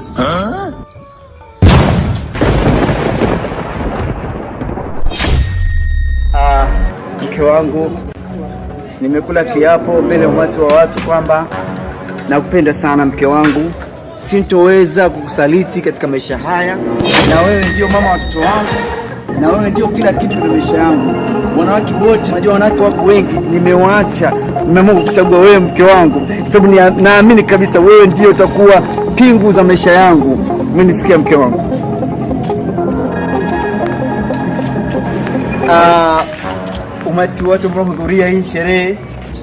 Mke wangu, nimekula kiapo mbele ya umati wa watu kwamba nakupenda sana mke wangu. Sintoweza kukusaliti katika maisha haya, na wewe ndio mama watoto wangu, na wewe ndio kila kitu kwenye maisha yangu. Wanawake wote, najua wanawake wako wengi, nimewaacha, nimeamua kukuchagua wewe mke wangu, sababu naamini kabisa wewe ndio utakuwa pingu za maisha yangu. Umenisikia mke wangu? Umati wote mnaohudhuria hii sherehe,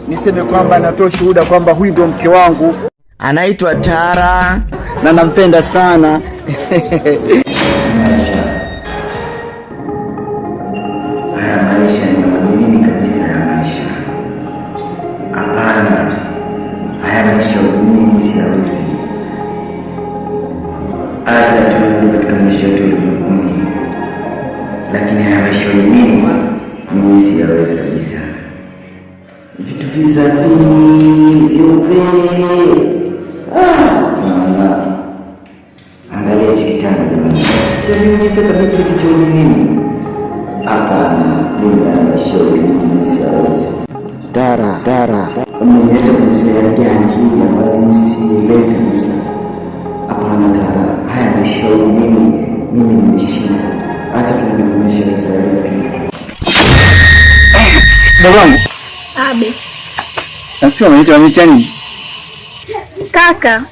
niseme kwamba natoa shuhuda kwamba huyu ndio mke wangu. Anaitwa Tara na nampenda sana. Maisha ni mwenyewe kabisa ya maisha. Hapana. Haya maisha mimi siyawezi. Acha tuende katika maisha yetu ulimwenguni. Lakini haya maisha mimi siyawezi kabisa. Vitu visafi vyeupe. Angalia chikitanda jamani. Sio kabisa kichoni nini? Hapana, mimi anashauri mimi siwezi. Tara. Umenileta kwenye sehemu gani hii ambayo mimi sielewi kabisa? Hapana Tara, haya anashauri mimi nimeshinda. Acha tuende kwenye maisha ya safari ya pili. Babangu. Abe. Nasema unaniita nini? Kaka.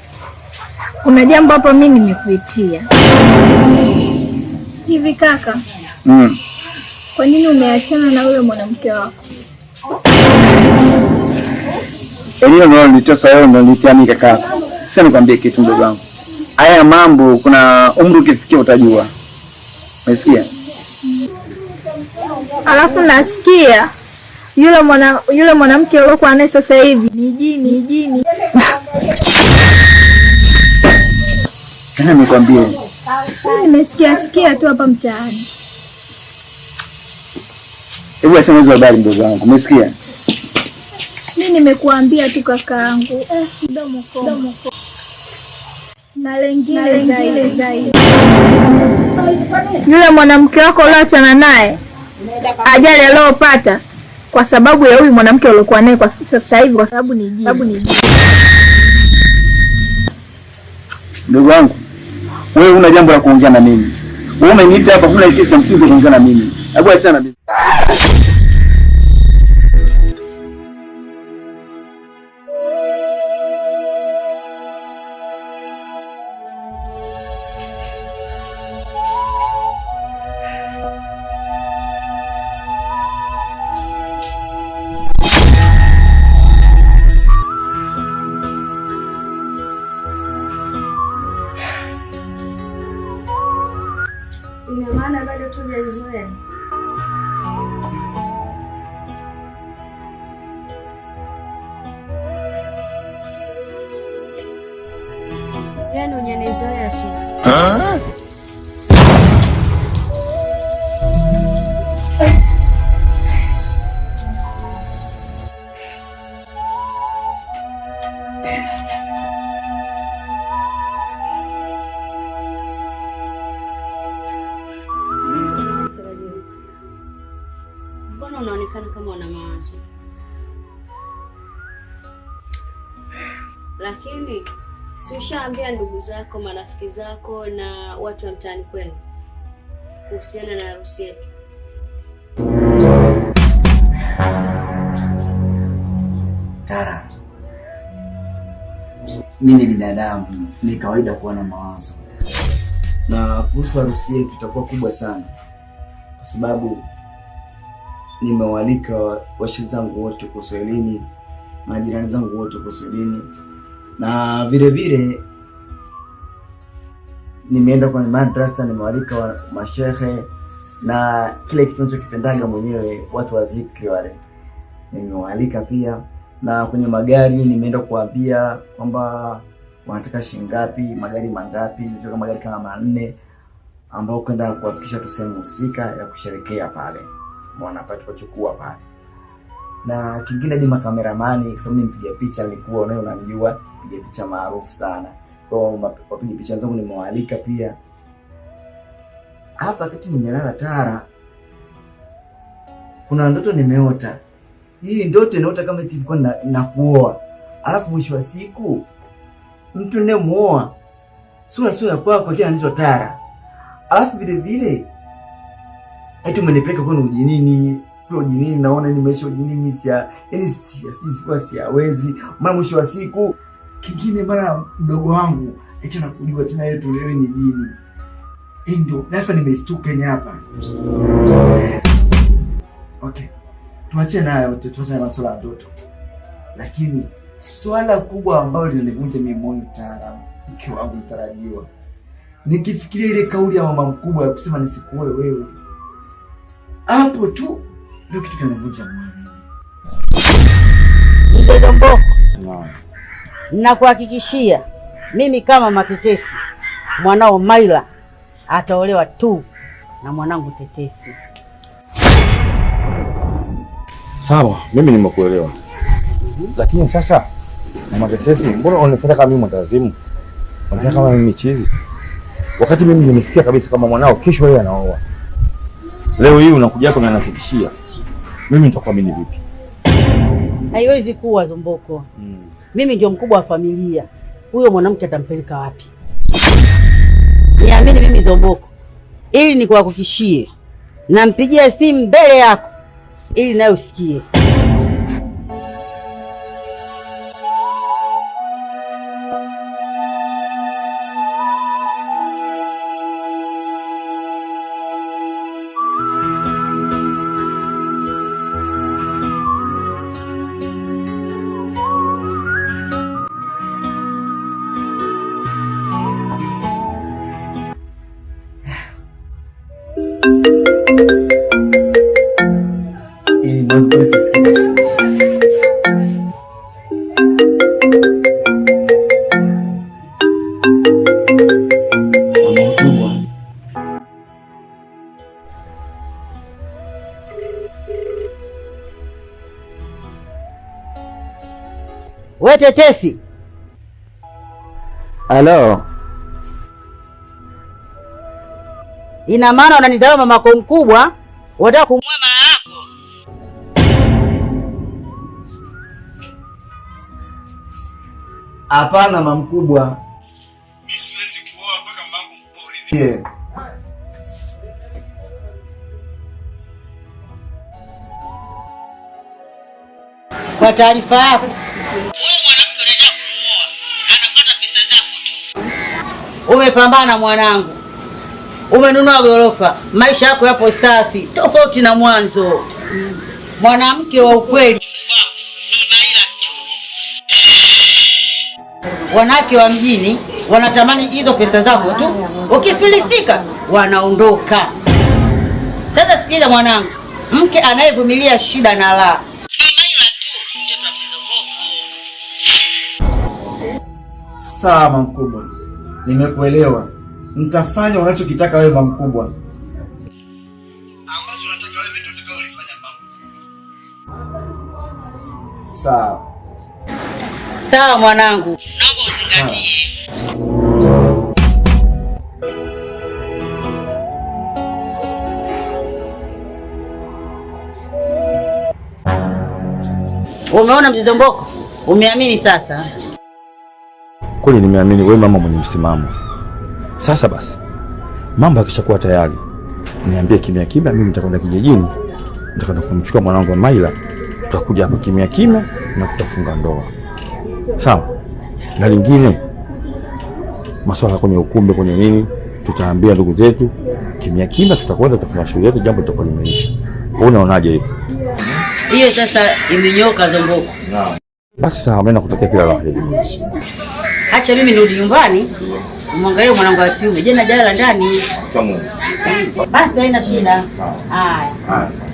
Kuna jambo hapa mimi nimekuitia. Hivi kaka. Kwa nini umeachana na yule mwanamke wako? Hiyo ndio nilitosa wewe ndio nilitiani kaka. Sasa nikwambie kitu ndugu wangu. Haya mambo kuna umri ukifikia utajua. Umesikia? Alafu nasikia yule mwanamke aliyokuwa naye sasa hivi ni jini. Kana nikwambie. Nimesikia tu hapa mtaani. Hebu asema hizo habari ndugu wangu. Umesikia? Mimi nimekuambia tu kakaangu. Mdomo komo. Na lengine zaidi. Yule mwanamke wako ulioachana naye ajali aliyopata kwa sababu ya huyu mwanamke uliokuwa naye kwa sasa hivi, kwa sababu ni jini. Ndugu wangu, wewe una jambo la kuongea na mimi. Wewe umeniita hapa kuna kitu cha msingi kuongea na mimi. Hebu achana na mimi. Ina maana bado tujazoea. Hajanizoea tu. Mbona unaonekana kama una mawazo? Lakini si ushaambia ndugu zako, marafiki zako na watu wa mtaani kwenu kuhusiana na harusi yetu? Tara, mimi ni binadamu, ni kawaida kuwa na mawazo. Na kuhusu harusi yetu itakuwa kubwa sana, kwa sababu nimewalika washe zangu wote kwa Swahilini, majirani zangu wote kwa Swahilini, na vile vile nimeenda kwa madrasa, nimewalika mashehe na kile kitu ninachokipendaga mwenyewe, watu wa zikri wale nimewalika pia. Na kwenye magari nimeenda kuambia kwamba wanataka shilingi ngapi, magari mangapi, nitoka magari kama 4 ambao kwenda kuwafikisha tu sehemu husika ya kusherekea pale, wanapata kuchukua pale. Na kingine ni makameramani, kwa sababu mpiga picha nilikuwa unamjua, mpiga picha maarufu sana. Kwa wapiga picha zangu nimewalika pia. Hapa kati nimelala Tara, kuna ndoto nimeota. Hii ndoto inaota kama ilikuwa na kuoa. Alafu mwisho wa siku mtu nimemuoa sura kwako tena anaitwa Tara. Alafu vile vile eti umenipeleka kwa ujinini. Kwa ujinini naona nimeishi ujinini siwezi. Mara mwisho wa siku kingine mara mdogo wangu eti anakuliwa tena yetu leo ni dini. Ndio dafa nimestuka hapa. Okay. Tuache nayo, tuache na masuala ya ndoto. Lakini swala kubwa ambalo linanivunja mimi moyo Tara, mke wangu mtarajiwa, nikifikiria ile kauli ya mama mkubwa ya kusema nisikuoe wewe, hapo tu ndio kitu kinanivunja moyo. Mzee Mboko, nakuhakikishia mimi kama Matetesi, mwanao Maila ataolewa tu na mwanangu Tetesi. Sawa, mimi nimekuelewa. Lakini sasa Mama Tetesi, mbona unanifuata kama mimi mtazimu? Unanifuata kama mimi chizi? Wakati mimi nimesikia kabisa kama mwanao kesho yeye anaoa. Leo hii unakuja hapo na unanihakikishia. Mimi nitakuamini vipi? Haiwezi kuwa Zomboko. Mimi ndio mkubwa wa familia. Huyo mwanamke atampeleka wapi? Niamini mimi Zomboko. Ili nikuhakikishie. Nampigia simu mbele yako ili naye usikie. We Tetesi. Halo. Ina maana unanizama mamako mkubwa, unataka kumwoa mara yako? Hapana mama mkubwa. Mimi siwezi kuoa mpaka mamangu mporidhie. Kwa taarifa yako, wewe mwanamke unataka kumuoa, anafuata pesa zako tu. Umepambana mwanangu. Umenunua gorofa, maisha yako yapo safi, tofauti na mwanzo. Mwanamke wa ukweli ni Maila tu. Wanawake wa mjini wanatamani hizo pesa zako tu. Ukifilisika wanaondoka. Sasa sikiza mwanangu, mke anayevumilia shida na raha ni Maila tu, mtoto wa Mzee Mboko. Sawa mkubwa. Nimekuelewa. Nitafanya unachokitaka wewe mama mkubwa. Ambacho unataka wewe ndio utakaolifanya mama. Sawa. Sawa mwanangu. Naomba uzingatie. Umeona Mzee Mboko? Umeamini sasa? Kweli nimeamini wewe mama mwenye msimamo. Sasa basi, mambo yakishakuwa tayari, niambie kimya kimya, mimi nitakwenda kijijini. Nitakwenda kumchukua mwanangu Maila. Tutakuja hapa kimya kimya na tutafunga ndoa. Sawa? Na lingine, masuala kwenye ukumbi kwenye nini, tutaambia ndugu zetu kimya kimya, tutakwenda tutafanya shughuli yetu, jambo litakuwa limeisha. Wewe unaonaje hiyo? Hiyo sasa imenyoka Zomboko. Naam. Basi sawa, mimi nakutakia kila la heri. Acha mimi nirudi nyumbani. Muangalie mwanangu wa kiume. Je, na jala ndani? Kama. Basi haina shida. Haya. Haya sawa.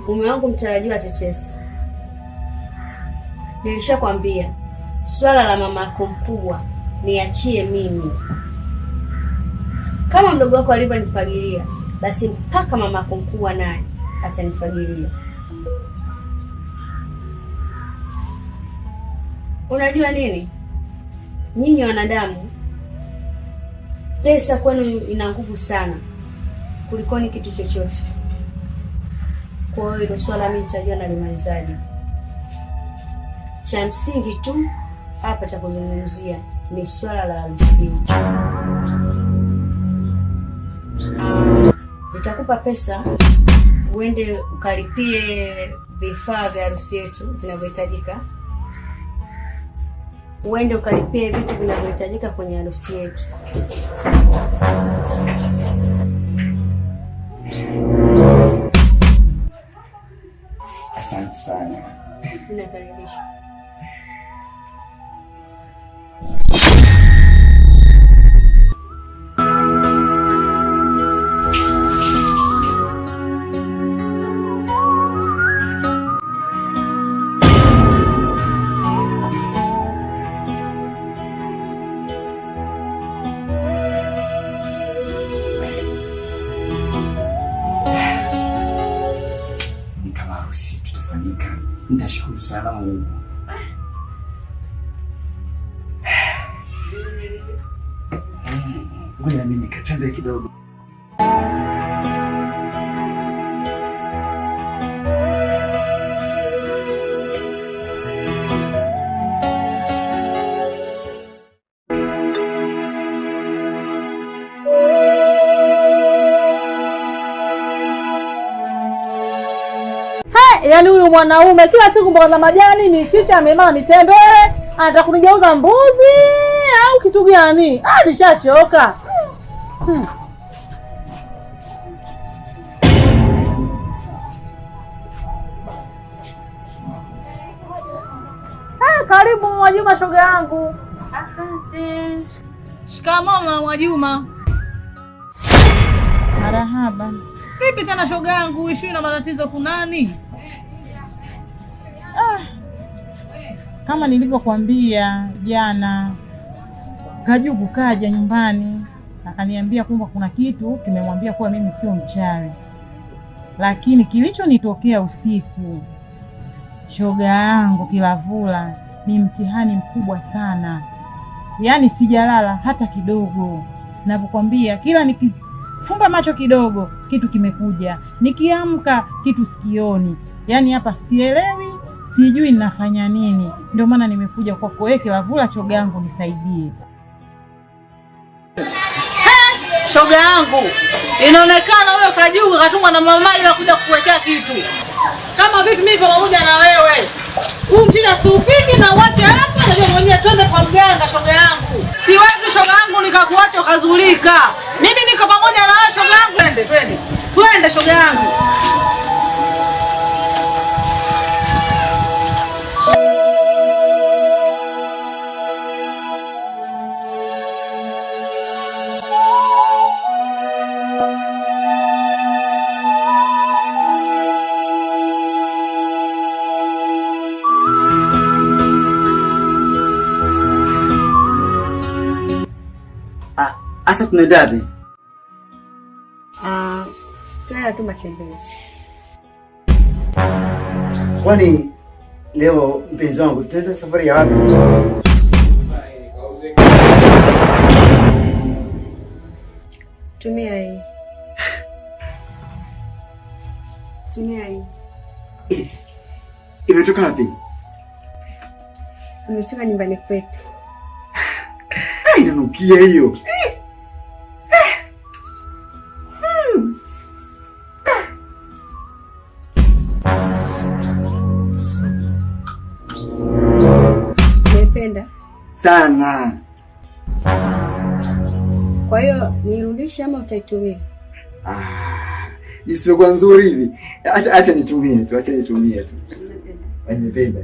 Mume wangu mtarajiwa Tetesi, nilishakwambia swala la mama yako mkubwa niachie mimi. Kama mdogo wako alivyonifagilia, basi mpaka mama yako mkubwa naye atanifagilia. Unajua nini? Nyinyi wanadamu, pesa kwenu ina nguvu sana kulikoni kitu chochote. Kwa hiyo hilo swala mimi nitajua nalimalizaje. Cha msingi tu hapa cha kuzungumzia ni swala la harusi yetu. Nitakupa pesa uende ukalipie vifaa vya harusi yetu vinavyohitajika. Uende ukalipie vitu vinavyohitajika kwenye harusi yetu. Asante sana. Ninakaribisha. Nitashukuru sana Mungu. Ngoja mimi nikatembe kidogo. Yaani huyu mwanaume kila siku mboga za majani, michicha, amemama mitembele, anataka kunigeuza mbuzi au kitu gani? Nishachoka. Karibu Mwajuma shoga yangu. Asante. Shikamoo mama Mwajuma. Marahaba. Vipi tena shoga yangu, ishi na matatizo kunani? Kama nilivyokuambia jana, Kajugu kaja nyumbani akaniambia kwamba kuna kitu kimemwambia kuwa mimi sio mchawi. Lakini kilichonitokea usiku, shoga yangu Kilavula, ni mtihani mkubwa sana. Yaani sijalala hata kidogo. Ninapokuambia kila nikifumba macho kidogo kitu kimekuja, nikiamka kitu sikioni. Yaani hapa sielewi, sijui ninafanya nini. Ndio maana nimekuja kwako wewe Kilavula, shoga yangu, nisaidie. Shoga yangu, inaonekana wewe Kajugu katumwa na mama ila kuja kukuwekea kitu. Kama vipi mimi pamoja na wewe? Huu mchina siupiki na uache hapa na mwenyewe twende kwa mganga shoga yangu. Siwezi shoga yangu nikakuacha ukazulika. Mimi niko pamoja na wewe shoga yangu. Twende shoga yangu. Asa tunaenda wapi? Tunaenda tu matembezi. Kwani leo mpenzi wangu tunaenda safari ya wapi? Tumia hii. Tumia hii. Imetoka wapi? Imetoka nyumbani kwetu. Inanukia hiyo. Umependa? Sana. Kwa hiyo nirudishe ama utaitumia? Isiyokuwa nzuri hivi. Acha nitumie tu, acha nitumie tu. Nimependa.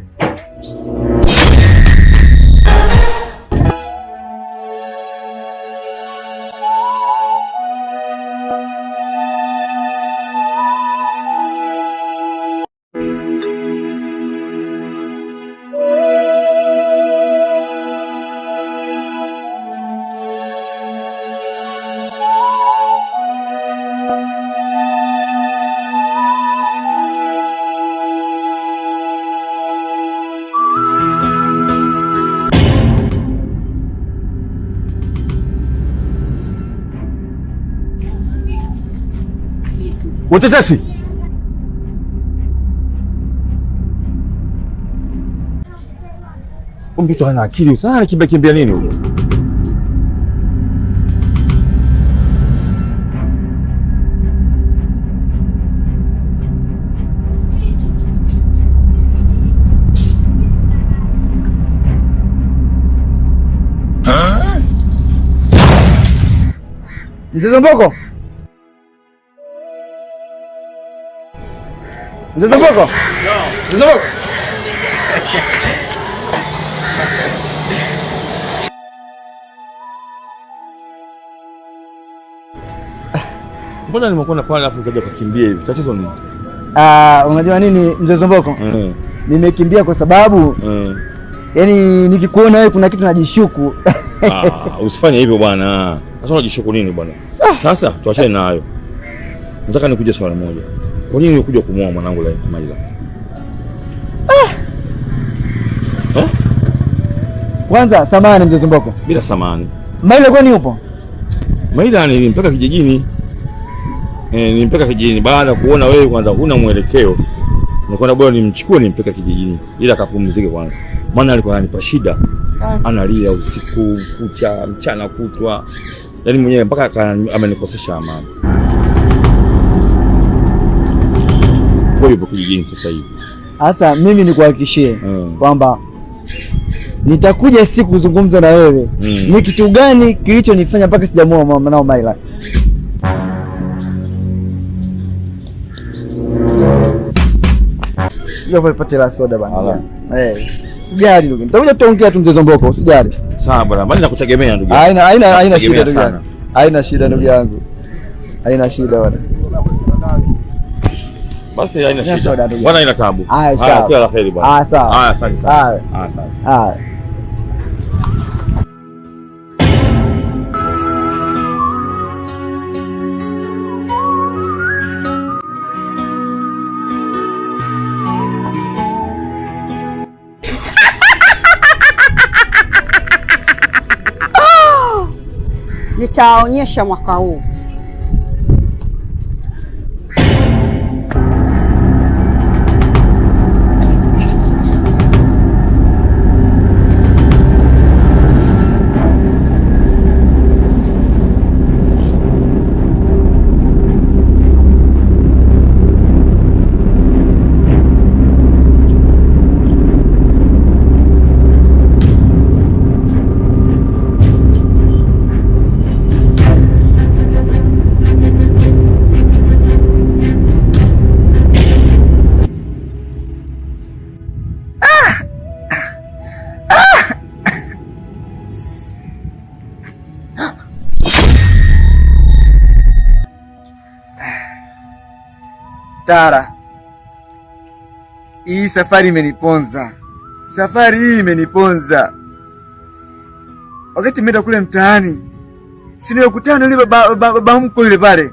Watetesi. Mtoto ana akili sana, kimbia nini huyo? Mzee Zomboko. Mzee Zomboko. Mzee Zomboko. Mbona nimekuona pale afu ukaja kukimbia hivi? Tatizo nini? Unajua nini Mzee Zomboko? Nimekimbia kwa sababu yani nikikuona wewe kuna kitu najishuku. Usifanye hivyo bwana. Sasa unajishuku nini bwana? Sasa tuachane na hayo. Nataka nikuje swala moja. Kwa nini ulikuja kumuoa mwanangu Maila? Kwanza samahani Mzee Zomboko. Bila samahani. Maila kwani yupo? Maila nilimpeka kijijini. Nilimpeka kijijini baada ya kuona wewe kwanza huna mwelekeo. Nikaona bora nimchukue nimpeka kijijini ili akapumzike kwanza. Maana alikuwa ananipa shida. Analia usiku kucha, mchana kutwa. Yaani mwenyewe mpaka amenikosesha amani. Kwa hiyo kijijini sasa hivi. Sasa mimi nikuhakikishie kwamba nitakuja siku kuzungumza na wewe. Ni kitu gani kilichonifanya mpaka sijamuoa mwanao Maila? Ndio nipate la soda bana. Sijali ndugu. Nitakuja tuongea tu Mzee Zomboko, usijali. Sawa bwana, bali nakutegemea ndugu. Haina shida ndugu yangu. Haina shida ndugu yangu. Haina shida bwana. Basi haina shida. Bwana haina taabu. Haya, kila la kheri bwana. Sawa. Asante sana. Asante. Nitaonyesha mwaka huu. Tara, hii safari imeniponza. Safari hii imeniponza. Wakati nimeenda kule mtaani, Si nimekutana yule baba mko yule pale.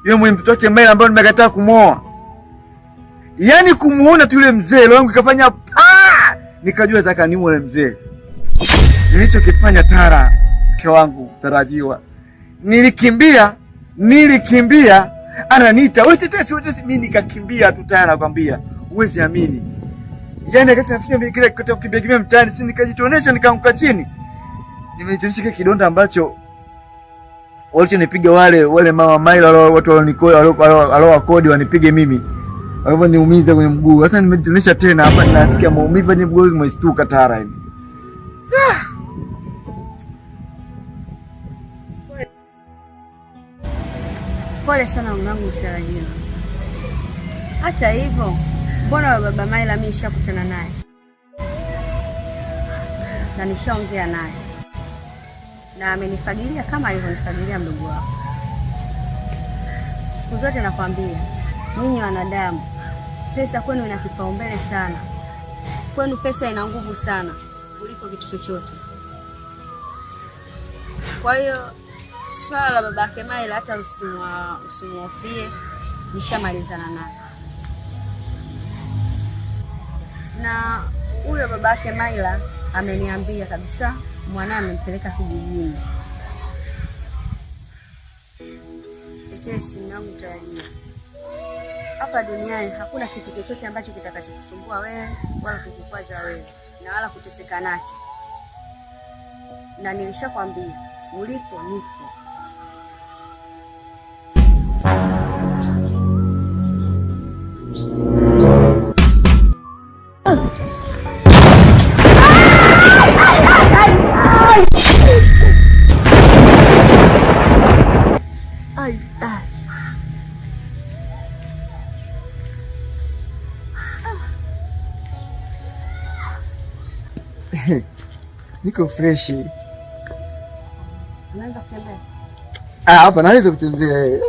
Yule mwenye mtoto wake Maila ambaye nimekataa kumwoa. Yaani kumuona tu yule mzee roho yangu ikafanya nikajua zaka ni yule mzee. Nilichokifanya Tara, mke wangu tarajiwa. Nilikimbia ananiita, "Wewe tetesi, mimi nikakimbia tu Tara nakwambia. Uwezi amini." Yaani wakati nafika mimi kile kukimbia mtaani, si nikajitonesha nikaanguka chini. Nimejitonesha kile kidonda ambacho walichonipiga wale mama Maila watu walio kodi wanipige mimi. Walivyo niumiza kwenye mguu. Sasa nimejitonesha tena hapa ninasikia maumivu kwenye mguu umestuka Tara hivi. Pole sana mwanangu mtarajiwa. Hata hivyo, mbona baba Maila mimi nishakutana naye? Na nishaongea naye. Na amenifagilia kama alivyonifagilia mdogo wako. Siku zote nakwambia, nyinyi wanadamu, pesa kwenu ina kipaumbele sana. Kwenu pesa ina nguvu sana kuliko kitu chochote. Kwa hiyo swala la babake Maila hata usimuhofie, nishamalizana naye. Na huyo babake Maila ameniambia kabisa mwanae amempeleka kijijini. Tetesi mwanangu tarajiwa. Hapa duniani hakuna kitu chochote ambacho kitakachokusumbua wewe wala kukukwaza wewe na wala kuteseka naki. Na nilishakwambia ulipo nipo. Niko fresh. Unaanza kutembea? Hapa naweza kutembea.